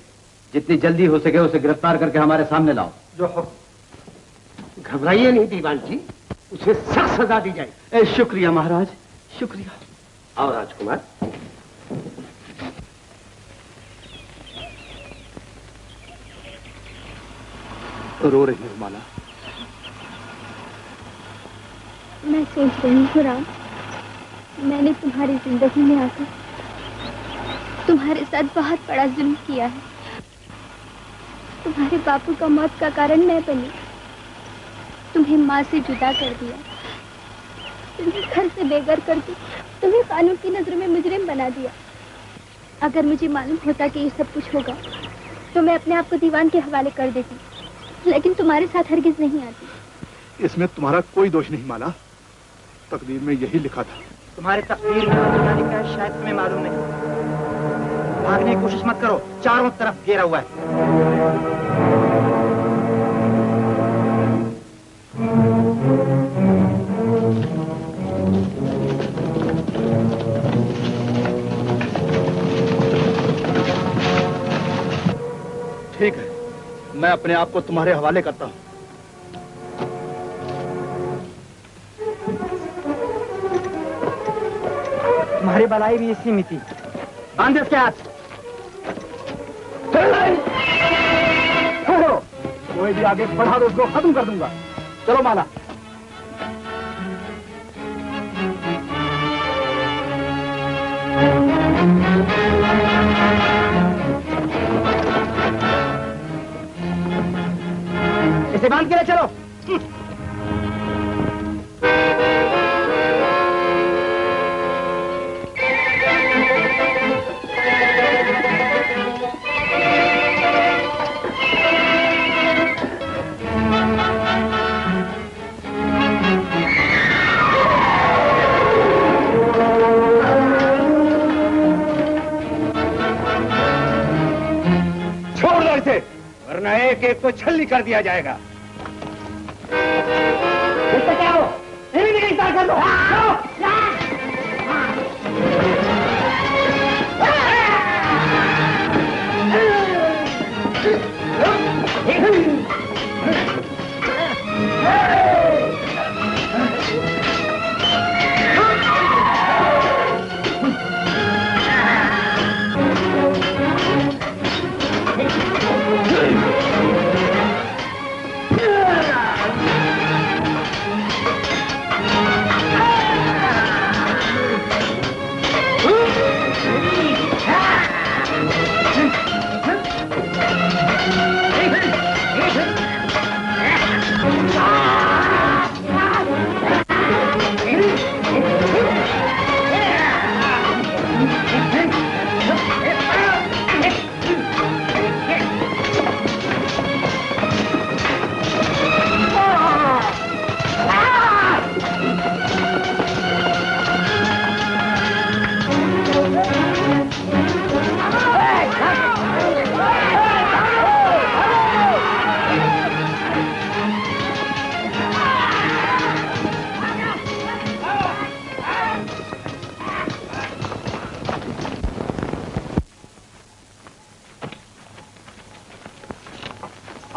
जितनी जल्दी हो सके उसे गिरफ्तार करके हमारे सामने लाओ। जो घबराइए नहीं दीवान जी, उसे सख्त सजा दी जाए। शुक्रिया महाराज, शुक्रिया। आओ राजकुमार। रो रही हूँ माला। मैं सोच रही हूँ राम, मैंने तुम्हारी जिंदगी में आकर तुम्हारे साथ बहुत बड़ा जुल्म किया है। तुम्हारे बापू का मौत का कारण मैं बनी, तुम्हें माँ से जुदा कर दिया, तुम्हें घर से बेघर कर दी, तुम्हें कानून की नजर में मुजरिम बना दिया। अगर मुझे मालूम होता कि ये सब कुछ होगा तो मैं अपने आप को दीवान के हवाले कर देती, लेकिन तुम्हारे साथ हरगिज नहीं आती। इसमें तुम्हारा कोई दोष नहीं माला, तकदीर में यही लिखा था। तुम्हारे तकदीर में क्या लिखा है शायद तुम्हें मालूम नहीं। भागने की कोशिश मत करो, चारों तरफ घेरा हुआ है। ठीक है, मैं अपने आप को तुम्हारे हवाले करता हूँ। तुम्हारी भलाई भी इसी में थी। बांध इसके हाथ। कोई भी आगे बढ़ा तो उसको खत्म कर दूंगा। चलो माला। इसे बांध के ले चलो। छोड़ दो इसे, वरना एक एक को छल्ली कर दिया जाएगा। इससे क्या हो? नहीं गिरफ्तार कर दो।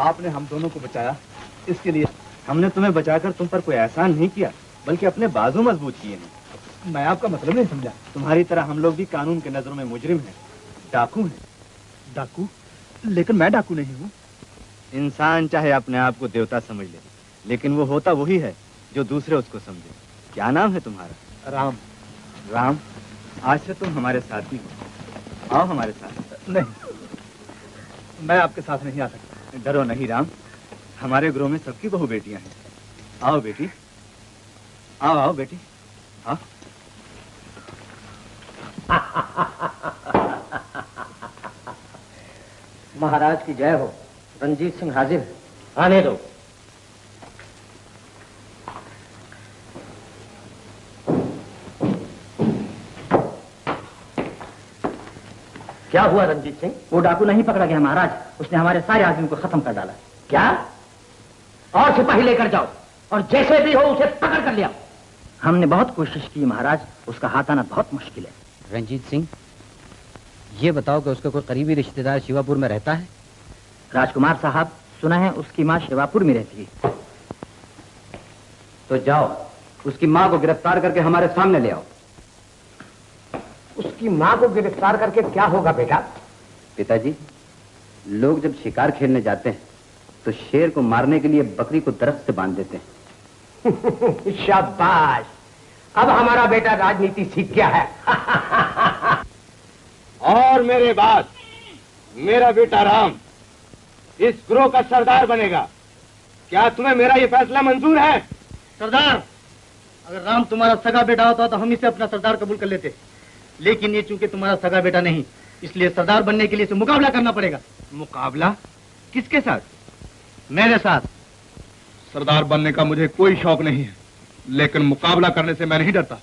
आपने हम दोनों को बचाया, इसके लिए हमने तुम्हें बचाकर तुम पर कोई एहसान नहीं किया, बल्कि अपने बाजू मजबूत किए हैं। मैं आपका मतलब नहीं समझा। तुम्हारी तरह हम लोग भी कानून के नजरों में मुजरिम हैं, डाकू हैं। डाकू? लेकिन मैं डाकू नहीं हूँ। इंसान चाहे अपने आप को देवता समझ ले, लेकिन वो होता वही है जो दूसरे उसको समझे। क्या नाम है तुम्हारा? राम। राम, आज से तुम हमारे साथी हो। आओ हमारे साथ। नहीं, मैं आपके साथ नहीं आ सकता। डरो नहीं राम, हमारे गृह में सबकी बहू बेटियां हैं। आओ बेटी, आओ आओ बेटी, आओ। महाराज की जय हो। रंजीत सिंह हाजिर है, आने दो। क्या हुआ रंजीत सिंह? वो डाकू नहीं पकड़ा गया महाराज, उसने हमारे सारे आदमी को खत्म कर डाला। क्या? और सिपाही लेकर जाओ और जैसे भी हो उसे पकड़ कर ले आओ। हमने बहुत कोशिश की महाराज, उसका हाथ आना बहुत मुश्किल है। रंजीत सिंह, ये बताओ कि उसका कोई करीबी रिश्तेदार शिवापुर में रहता है? राजकुमार साहब, सुना है उसकी माँ शिवापुर में रहती है। तो जाओ, उसकी माँ को गिरफ्तार करके हमारे सामने ले आओ। उसकी माँ को गिरफ्तार करके क्या होगा बेटा? पिताजी, लोग जब शिकार खेलने जाते हैं तो शेर को मारने के लिए बकरी को दरख्त से बांध देते हैं। शाबाश, अब हमारा बेटा राजनीति सीख गया है। और मेरे बाद मेरा बेटा राम इस ग्रोह का सरदार बनेगा। क्या तुम्हें मेरा ये फैसला मंजूर है? सरदार, अगर राम तुम्हारा सगा बेटा होता तो हम इसे अपना सरदार कबूल कर लेते, लेकिन ये चूंकि तुम्हारा सगा बेटा नहीं, इसलिए सरदार बनने के लिए इसे मुकाबला करना पड़ेगा। मुकाबला? किसके साथ? मेरे साथ। सरदार बनने का मुझे कोई शौक नहीं है, लेकिन मुकाबला करने से मैं नहीं डरता।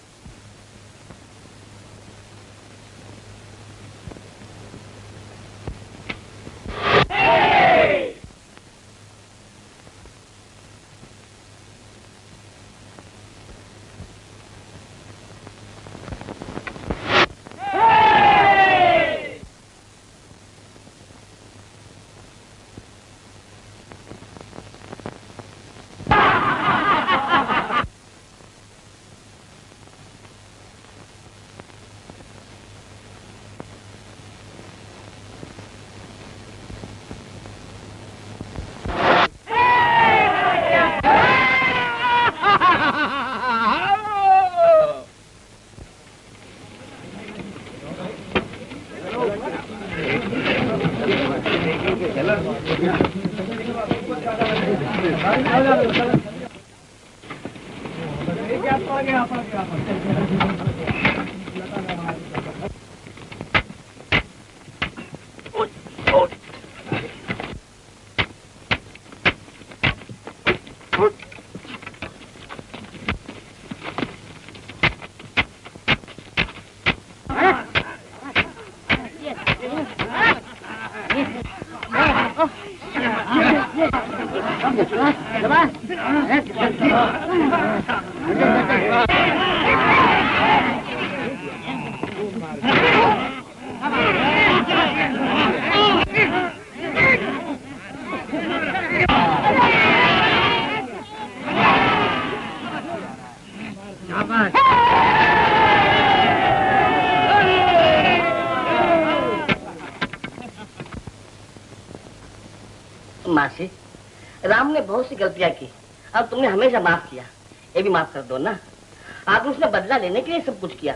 मासी, राम ने बहुत सी गलतियां की, अब तुमने हमेशा माफ किया, ये भी माफ कर दो ना। आखिर उसने बदला लेने के लिए सब कुछ किया।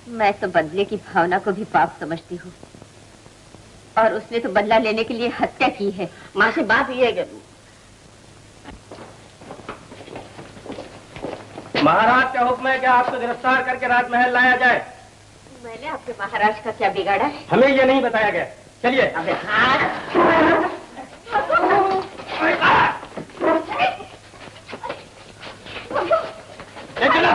मैं तो बदले की भावना को भी पाप समझती हूँ, और उसने तो बदला लेने के लिए हत्या की है। मासी, बात ये है कि महाराज का हुक्म है कि आपको गिरफ्तार करके राजमहल लाया जाए। मैंने आपके महाराज का क्या बिगाड़ा है? हमें ये नहीं बताया गया। चलिए। अबे हाँ। चलो।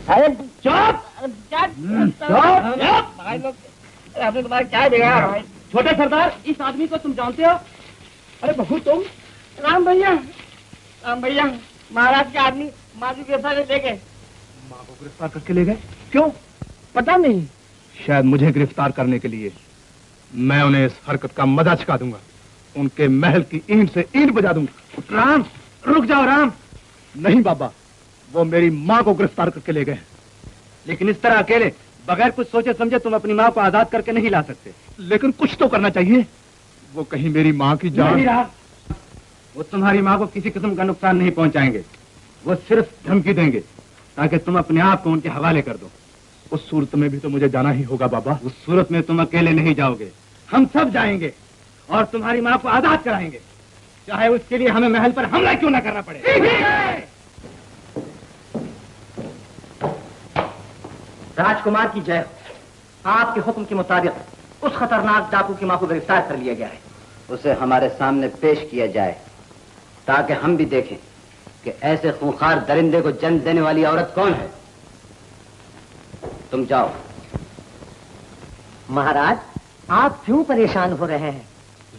अरे चुप! आपने तुम्हारा क्या बिगाड़ा भाई? छोटे सरदार, इस आदमी को तुम जानते हो? अरे बहू तुम? राम भैया, महाराज के आदमी माँ को गिरफ्तार ले गए। माँ को गिरफ्तार करके ले गए? क्यों? पता नहीं। शायद मुझे गिरफ्तार करने के लिए। मैं उन्हें इस हरकत का मजा चखा दूंगा, उनके महल की ईंट से ईंट बजा दूंगा। राम, रुक जाओ राम। नहीं बाबा, वो मेरी माँ को गिरफ्तार करके ले गए। लेकिन इस तरह अकेले बगैर कुछ सोचे समझे तुम अपनी माँ को आजाद करके नहीं ला सकते। लेकिन कुछ तो करना चाहिए। वो कहीं मेरी माँ की जान। वो तुम्हारी माँ को किसी किस्म का नुकसान नहीं पहुंचाएंगे, वो सिर्फ धमकी देंगे ताकि तुम अपने आप को उनके हवाले कर दो। उस सूरत में भी तो मुझे जाना ही होगा बाबा। उस सूरत में तुम अकेले नहीं जाओगे, हम सब जाएंगे और तुम्हारी माँ को आजाद कराएंगे, चाहे उसके लिए हमें महल पर हमला क्यों ना करना पड़े। राजकुमार की जय हो। आपके हुक्म के मुताबिक उस खतरनाक डाकू की मां को गिरफ्तार कर लिया गया है। उसे हमारे सामने पेश किया जाए ताकि हम भी देखें कि ऐसे खूंखार दरिंदे को जन्म देने वाली औरत कौन है। तुम जाओ। महाराज, आप क्यों परेशान हो रहे हैं?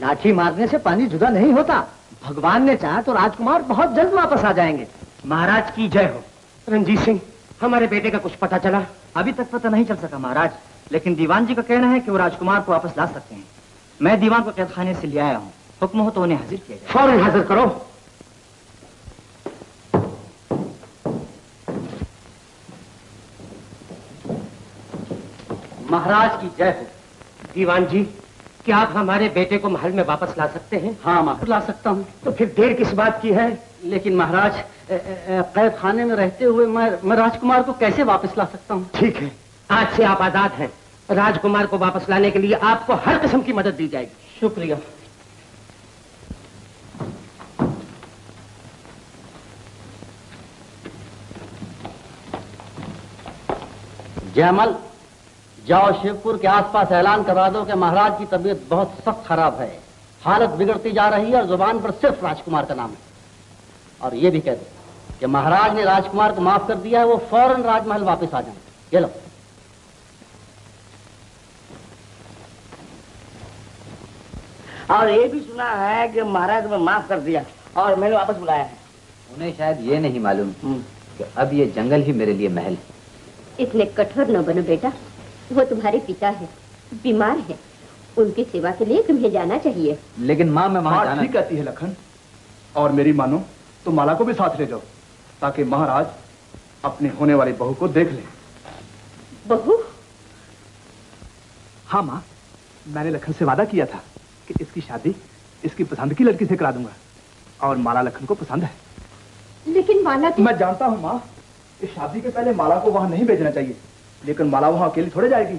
लाठी मारने से पानी जुदा नहीं होता। भगवान ने चाहा तो राजकुमार बहुत जल्द वापस आ जाएंगे। महाराज की जय हो। रंजीत सिंह, हमारे बेटे का कुछ पता चला? अभी तक पता नहीं चल सका महाराज, लेकिन दीवान जी का कहना है कि वो राजकुमार को वापस ला सकते हैं। मैं दीवान को कैद खाने से ले आया हूँ, हुक्म हो तो उन्हें हाजिर किया जाए। फौरन हाजिर करो। महाराज की जय हो। दीवान जी, क्या आप हमारे बेटे को महल में वापस ला सकते हैं? हाँ महाराज, ला सकता हूँ। तो फिर देर किस बात की है? लेकिन महाराज, कैद खाने में रहते हुए मैं राजकुमार को कैसे वापस ला सकता हूँ? ठीक है, आज से आप आजाद हैं। राजकुमार को वापस लाने के लिए आपको हर किस्म की मदद दी जाएगी। शुक्रिया। जयमल, जाओ शिवपुर के आसपास ऐलान करा दो कि महाराज की तबीयत बहुत सख्त खराब है, हालत बिगड़ती जा रही है और जुबान पर सिर्फ राजकुमार का नाम है। और ये भी कह दो कि महाराज ने राजकुमार को माफ कर दिया है, वो फौरन राजमहल वापस आ जाए। ये लो। और ये भी सुना है कि महाराज ने माफ कर दिया और मैंने वापस बुलाया है। उन्हें शायद ये नहीं मालूम कि अब ये जंगल ही मेरे लिए महल है। इतने कठोर न बनो बेटा, वो तुम्हारे पिता है, बीमार है, उनकी सेवा के लिए तुम्हें जाना चाहिए। लेकिन माँ, मैं वहां जाना ठीक कहती है लखन, और मेरी मानो तो माला को भी साथ ले जाओ ताकि महाराज अपनी होने वाली बहू को देख ले। बहू? हाँ माँ, मैंने लखन से वादा किया था कि इसकी शादी इसकी पसंद की लड़की से करा दूंगा, और माला लखन को पसंद है। लेकिन माला तो... मैं जानता हूँ माँ, इस शादी के पहले माला को वहां नहीं भेजना चाहिए, लेकिन माला वहां अकेली थोड़े जाएगी।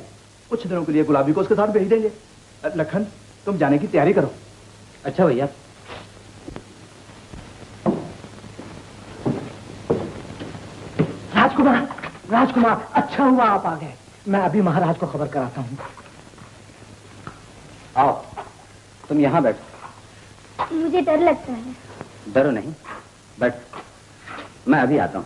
कुछ दिनों के लिए गुलाबी को उसके साथ भेज देंगे। लखन, तुम जाने की तैयारी करो। अच्छा भैया। राजकुमार, राजकुमार, अच्छा हुआ आप आ गए। मैं अभी महाराज को खबर कराता हूँ। आओ, तुम यहाँ बैठो। मुझे डर लगता है। डरो नहीं, बैठ, मैं अभी आता हूँ।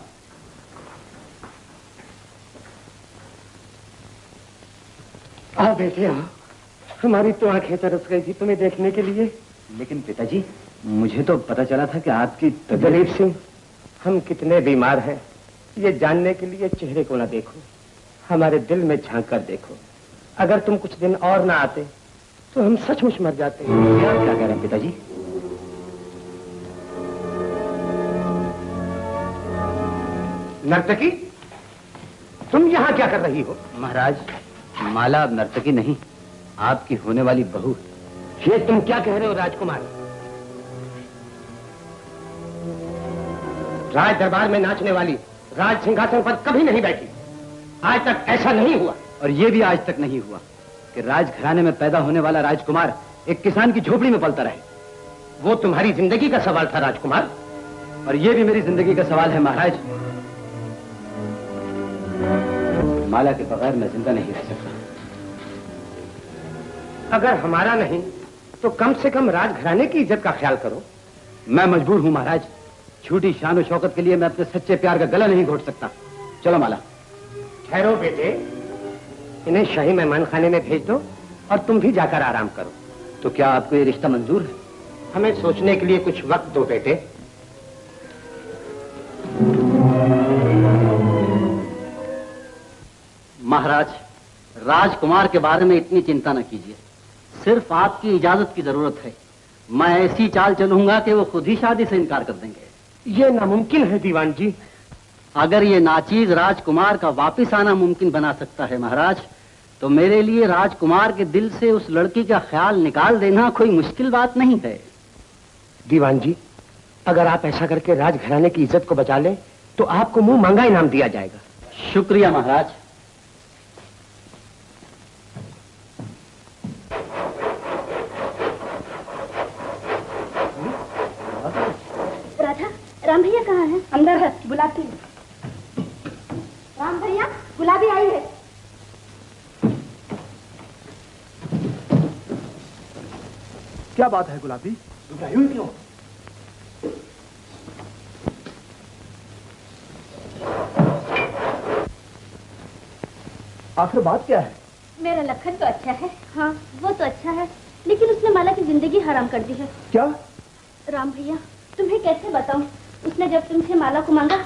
आओ बेटे, आओ। हमारी तो आंखें तरस गई थी तुम्हें देखने के लिए। लेकिन पिताजी, मुझे तो पता चला था कि आपकी दलीप सिंह, हम कितने बीमार हैं ये जानने के लिए चेहरे को ना देखो, हमारे दिल में झांक कर देखो। अगर तुम कुछ दिन और ना आते तो हम सचमुच मर जाते। क्या कह रहे हैं पिताजी? नर्तकी, तुम यहाँ क्या कर रही हो? महाराज, माला अब नर्तकी नहीं, आपकी होने वाली बहू। ये तुम क्या कह रहे हो राजकुमार? राज दरबार में नाचने वाली राज सिंहासन पर कभी नहीं बैठी। आज तक ऐसा नहीं हुआ। और ये भी आज तक नहीं हुआ कि राजघराने में पैदा होने वाला राजकुमार एक किसान की झोपड़ी में पलता रहे। वो तुम्हारी जिंदगी का सवाल था राजकुमार। और ये भी मेरी जिंदगी का सवाल है महाराज। माला के बगैर मैं जिंदा नहीं रह सकता। अगर हमारा नहीं तो कम से कम राजघराने की इज्जत का ख्याल करो। मैं मजबूर हूं महाराज, झूठी शान और शौकत के लिए मैं अपने सच्चे प्यार का गला नहीं घोट सकता। चलो माला। ठहरो बेटे, इन्हें शाही मेहमान खाने में भेज दो और तुम भी जाकर आराम करो। तो क्या आपको ये रिश्ता मंजूर है? हमें सोचने के लिए कुछ वक्त दो बेटे। महाराज, राजकुमार के बारे में इतनी चिंता न कीजिए, सिर्फ आपकी इजाजत की जरूरत है। मैं ऐसी चाल चलूंगा कि वो खुद ही शादी से इनकार कर देंगे। ये नामुमकिन है दीवान जी। अगर ये नाचीज राजकुमार का वापिस आना मुमकिन बना सकता है महाराज, तो मेरे लिए राजकुमार के दिल से उस लड़की का ख्याल निकाल देना कोई मुश्किल बात नहीं है। दीवान जी, अगर आप ऐसा करके राजघराने की इज्जत को बचा लें तो आपको मुंह मांगा इनाम दिया जाएगा। शुक्रिया महाराज। राधा, राम भैया कहाँ है? अंदर है, बुलाती हूँ। राम भैया, गुलाबी आई है। क्या बात है गुलाबी, घबराई हुई क्यों? आखिर बात क्या है? मेरा लखन तो अच्छा है। हाँ वो तो अच्छा है, लेकिन उसने माला की जिंदगी हराम कर दी है। क्या? राम भैया तुम्हें कैसे बताऊं, उसने जब तुमसे माला को मांगा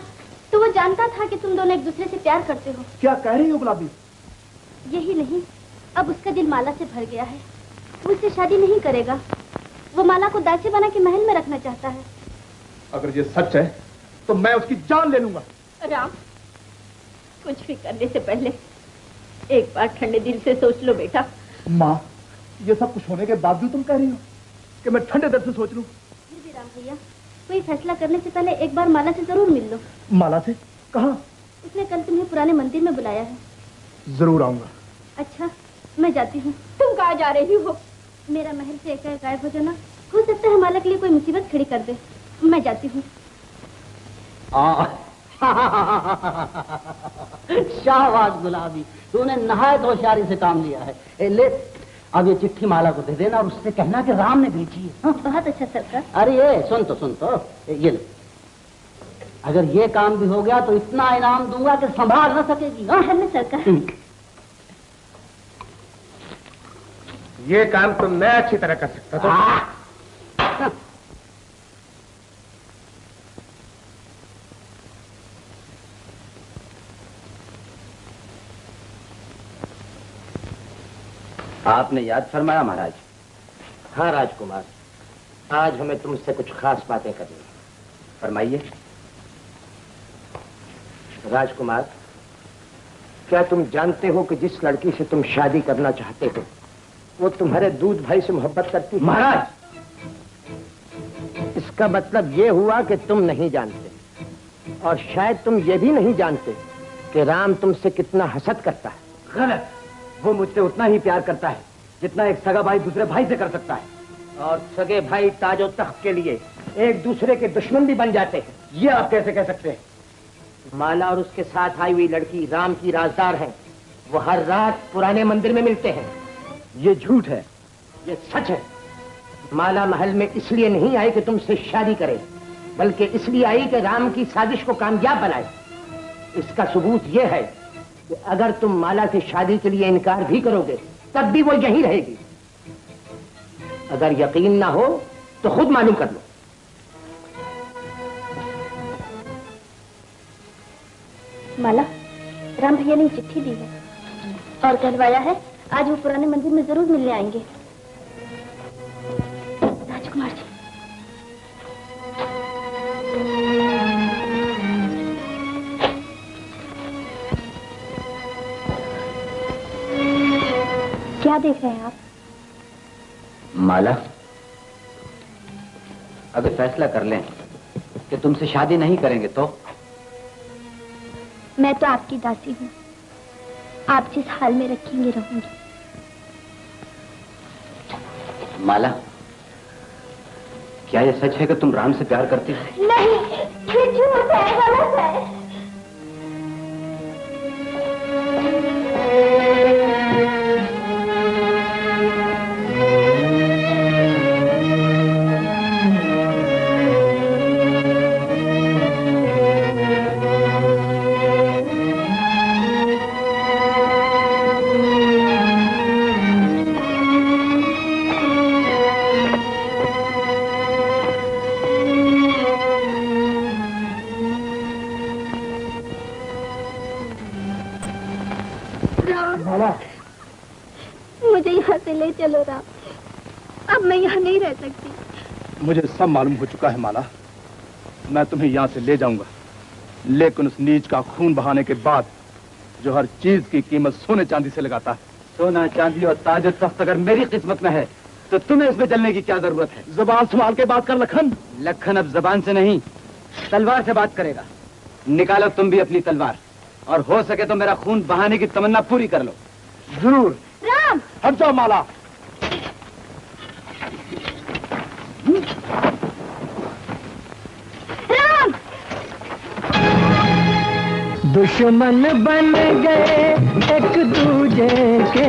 तो वो जानता था कि तुम दोनों एक दूसरे से प्यार करते हो। क्या कह रही हो गुलाबी? यही नहीं, अब उसका दिल माला से भर गया है। वो उससे शादी नहीं करेगा, वो माला को दासी बना के महल में रखना चाहता है। अगर ये सच है तो मैं उसकी जान ले लूंगा। राम, कुछ भी करने से पहले एक बार ठंडे दिल से सोच लो बेटा। माँ, ये सब कुछ होने के बाद भी तुम कह रही हो कि मैं ठंडे दिल से सोच लूं? फिर भी राम भैया, कोई फैसला करने से पहले एक बार माला से जरूर मिल लो। माला से? कहाँ? उसने कल तुम्हें पुराने मंदिर में बुलाया है। जरूर आऊंगा। अच्छा, मैं जाती हूँ। तुम कहाँ जा रही हो? मेरा महल से एकाएक गायब हो जाना हो सकता है माला के लिए कोई मुसीबत खड़ी कर दे। मैं जाती हूँ। शाबाश गुलाबी, तूने नहायत होशियारी से काम लिया है। ले, अब ये चिट्ठी माला को दे देना और उससे कहना कि राम ने भेजी है। हाँ? बहुत अच्छा सरकार। अरे ये सुन तो ये ले, अगर ये काम भी हो गया तो इतना इनाम दूंगा कि संभाल न सकेगी। हाँ है सरकार। ये काम तो मैं अच्छी तरह कर सकता था। आपने याद फरमाया महाराज। हाँ राजकुमार, आज हमें तुमसे कुछ खास बातें करनी है। फरमाइए। राजकुमार, क्या तुम जानते हो कि जिस लड़की से तुम शादी करना चाहते हो वो तुम्हारे दूध भाई से मोहब्बत करती है? महाराज, इसका मतलब ये हुआ कि तुम नहीं जानते, और शायद तुम ये भी नहीं जानते कि राम तुमसे कितना हसद करता है। गलत, वो मुझसे उतना ही प्यार करता है जितना एक सगा भाई दूसरे भाई से कर सकता है। और सगे भाई ताजो तख्त के लिए एक दूसरे के दुश्मन भी बन जाते हैं। ये आप कैसे कह सकते हैं? माला और उसके साथ आई हुई लड़की राम की राजदार है। वो हर रात पुराने मंदिर में मिलते हैं। ये झूठ है। ये सच है। माला महल में इसलिए नहीं आई कि तुमसे शादी करे, बल्कि इसलिए आई कि राम की साजिश को कामयाब बनाए। इसका सबूत यह है कि अगर तुम माला से शादी के लिए इनकार भी करोगे तब भी वो यहीं रहेगी। अगर यकीन ना हो तो खुद मालूम कर लो। माला, राम भैया ने चिट्ठी दी है और कहलवाया है आज वो पुराने मंदिर में जरूर मिलने आएंगे। राजकुमार जी, क्या देख रहे हैं आप? माला, अगर फैसला कर लें कि तुमसे शादी नहीं करेंगे तो? मैं तो आपकी दासी हूँ, आप जिस हाल में रखेंगे रहूंगी। माला, क्या यह सच है कि तुम राम से प्यार करती हो? नहीं, ये झूठ है, गलत है। मुझे यहाँ से ले चलो राम, अब मैं यहाँ नहीं रह सकती। मुझे सब मालूम हो चुका है माला, मैं तुम्हें यहाँ से ले जाऊंगा, लेकिन उस नीच का खून बहाने के बाद जो हर चीज की कीमत सोने चांदी से लगाता है। सोना चांदी और ताज तख्त अगर मेरी किस्मत में है तो तुम्हें इसमें जलने की क्या जरूरत है? जुबान संभाल के बात कर लखन। लखन अब जबान से नहीं तलवार से बात करेगा। निकालो तुम भी अपनी तलवार, और हो सके तो मेरा खून बहाने की तमन्ना पूरी कर लो। जरूर। राम, हट जाओ माला। राम, दुश्मन बन गए एक दूजे के,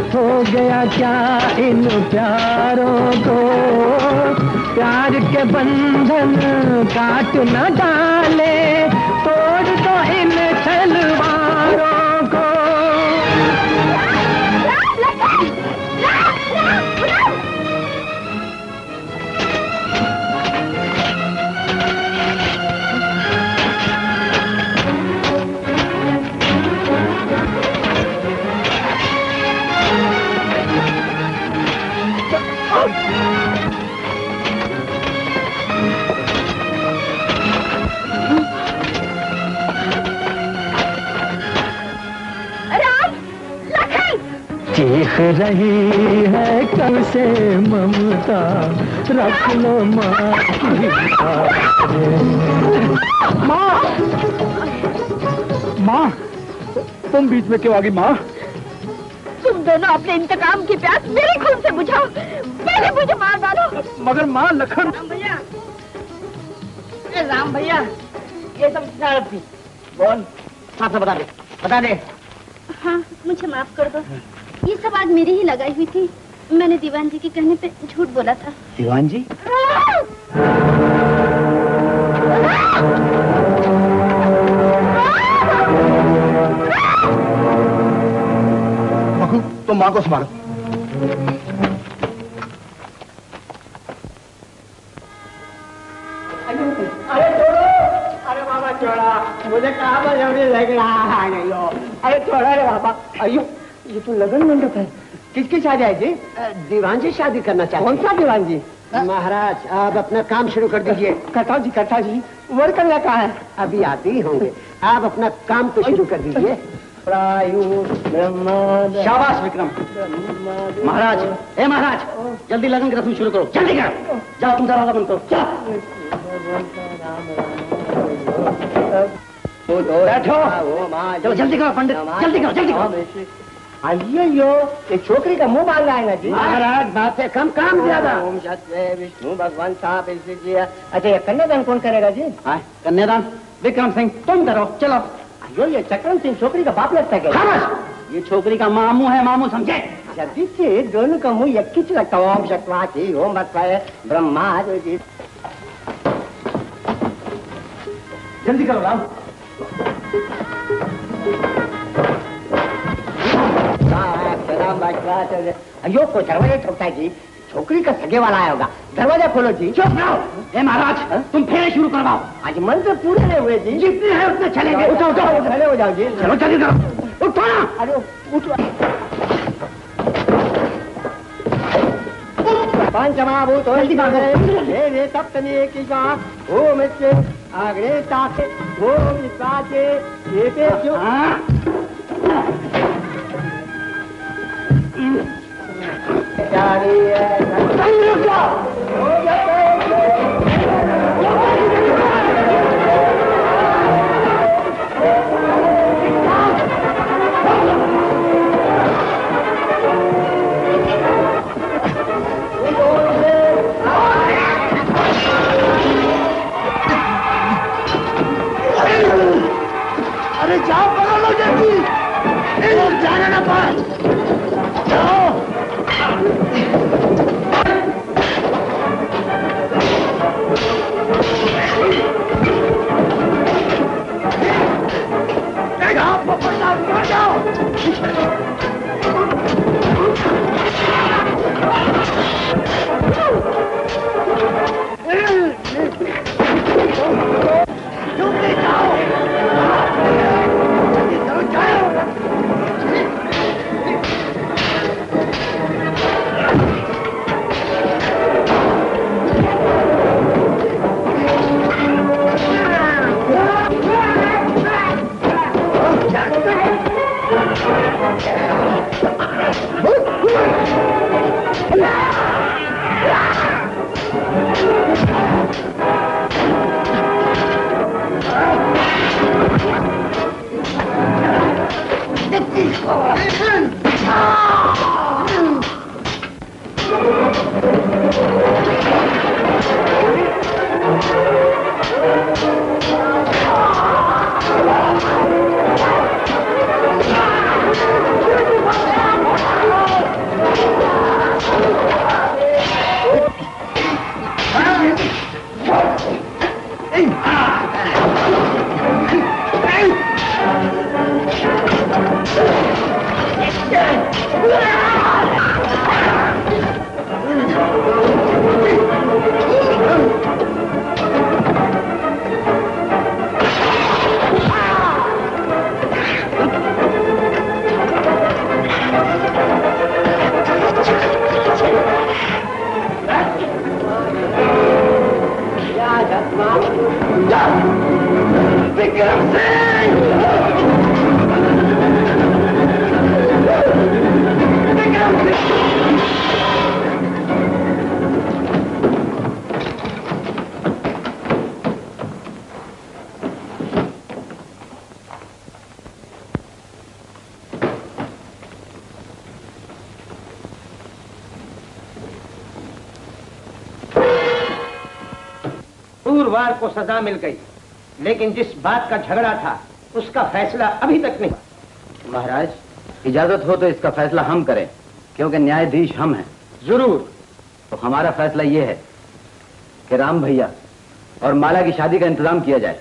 हो गया क्या इन प्यारों को? प्यार के बंधन काट न डाले, तोड़ दो इन तलवारों को। चीख रही है कब से ममता, रख लो माँ की माँ, माँ तुम बीच में क्यों आ गई माँ? तुम दोनों अपने इंतकाम की प्यास मेरे खून से बुझाओ, पहले मुझे मार डालो। मगर माँ लखन। राम भैया, राम भैया, ये सब शरारत थी। बोल, साफ से बता दे, बता दे। हाँ, मुझे माफ कर दो। ये सब आज मेरी ही लगाई हुई थी। मैंने दीवान जी के कहने पे झूठ बोला था। दीवान जी? मखू, तुम माँ को संभालो। अरे छोड़ो, अरे बाबा छोड़ा, मुझे कहा बजाने लग रहा है नहीं हो। अरे छोड़ा रे बाबा। अयो, ये तो लगन मंडप है। किसकी शादी है जी? दीवान जी शादी करना चाहते कौन सा दीवान जी? महाराज आप अपना काम शुरू कर दीजिए। कथा जी वर करना कहा है? अभी आते ही होंगे, आप अपना काम तो शुरू कर दीजिए। शाबाश विक्रम। महाराज, ए महाराज, जल्दी लगन की रस्म शुरू करो, जल्दी करो। जाओ तुम दरवाजा बंद करो, बैठो। चलो जल्दी करो पंडित, जल्दी करो, जल्दी करो। अयो, ये छोकरी का मुंह बांध आएगा जी। महाराज बात से कम काम ज्यादा। ओम सत्य विष्णु भगवान साहब जी। अच्छा ये कन्यादान कौन करेगा जी? हाँ, कन्यादान विक्रम सिंह तुम करो, चलो। अयो, ये चक्रम सिंह छोकरी का बाप लगता है। ये छोकरी का मामू है, मामू समझे? जल्दी से दोनों का मुंह एक किच लगता। ओम सत्वाची ओम भत्वाय ब्रह्मा जी। जल्दी करो राम। अयो को दरवाजा ठोकता है जी। छोकरी का सगे वाला आया होगा, दरवाजा खोलो जी। चुप रहो। ए महाराज, तुम फेरे शुरू करवाओ। आज मंत्र पूरे नहीं हुए जी। जितने हैं उतने चलेंगे। उठो उठो, खड़े हो जाओ जी। चलो जल्दी करो, उठो ना। अरे उठो। पंचमहाभूत हे सप्तमी की ओम आग्रे ताके ओम विश्वासे ये क्यों? अरे जाओ, पकड़ लो जल्दी, जाने ना पाए। जाओ। विक्रम सिंह पूर्वार को सजा मिल गई, लेकिन जिस बात का झगड़ा था उसका फैसला अभी तक नहीं। महाराज, इजाजत हो तो इसका फैसला हम करें, क्योंकि न्यायाधीश हम हैं। जरूर। तो हमारा फैसला यह है कि राम भैया और माला की शादी का इंतजाम किया जाए।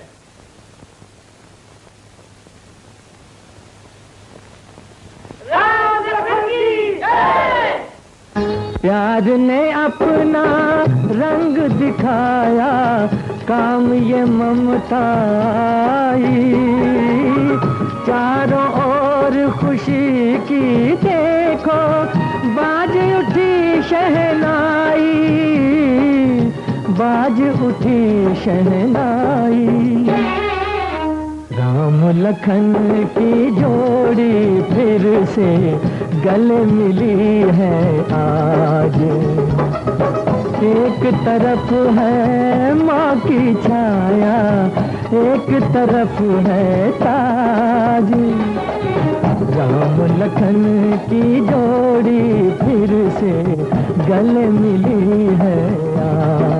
प्यार ने अपना रंग दिखाया, काम ये ममता आई, चारों ओर खुशी की देखो, बाज उठी शहनाई, बाज उठी शहनाई। राम लखन की जोड़ी फिर से गले मिली है आज, एक तरफ है माँ की छाया, एक तरफ है ताज। राम लखन की जोड़ी फिर से गले मिली है आज।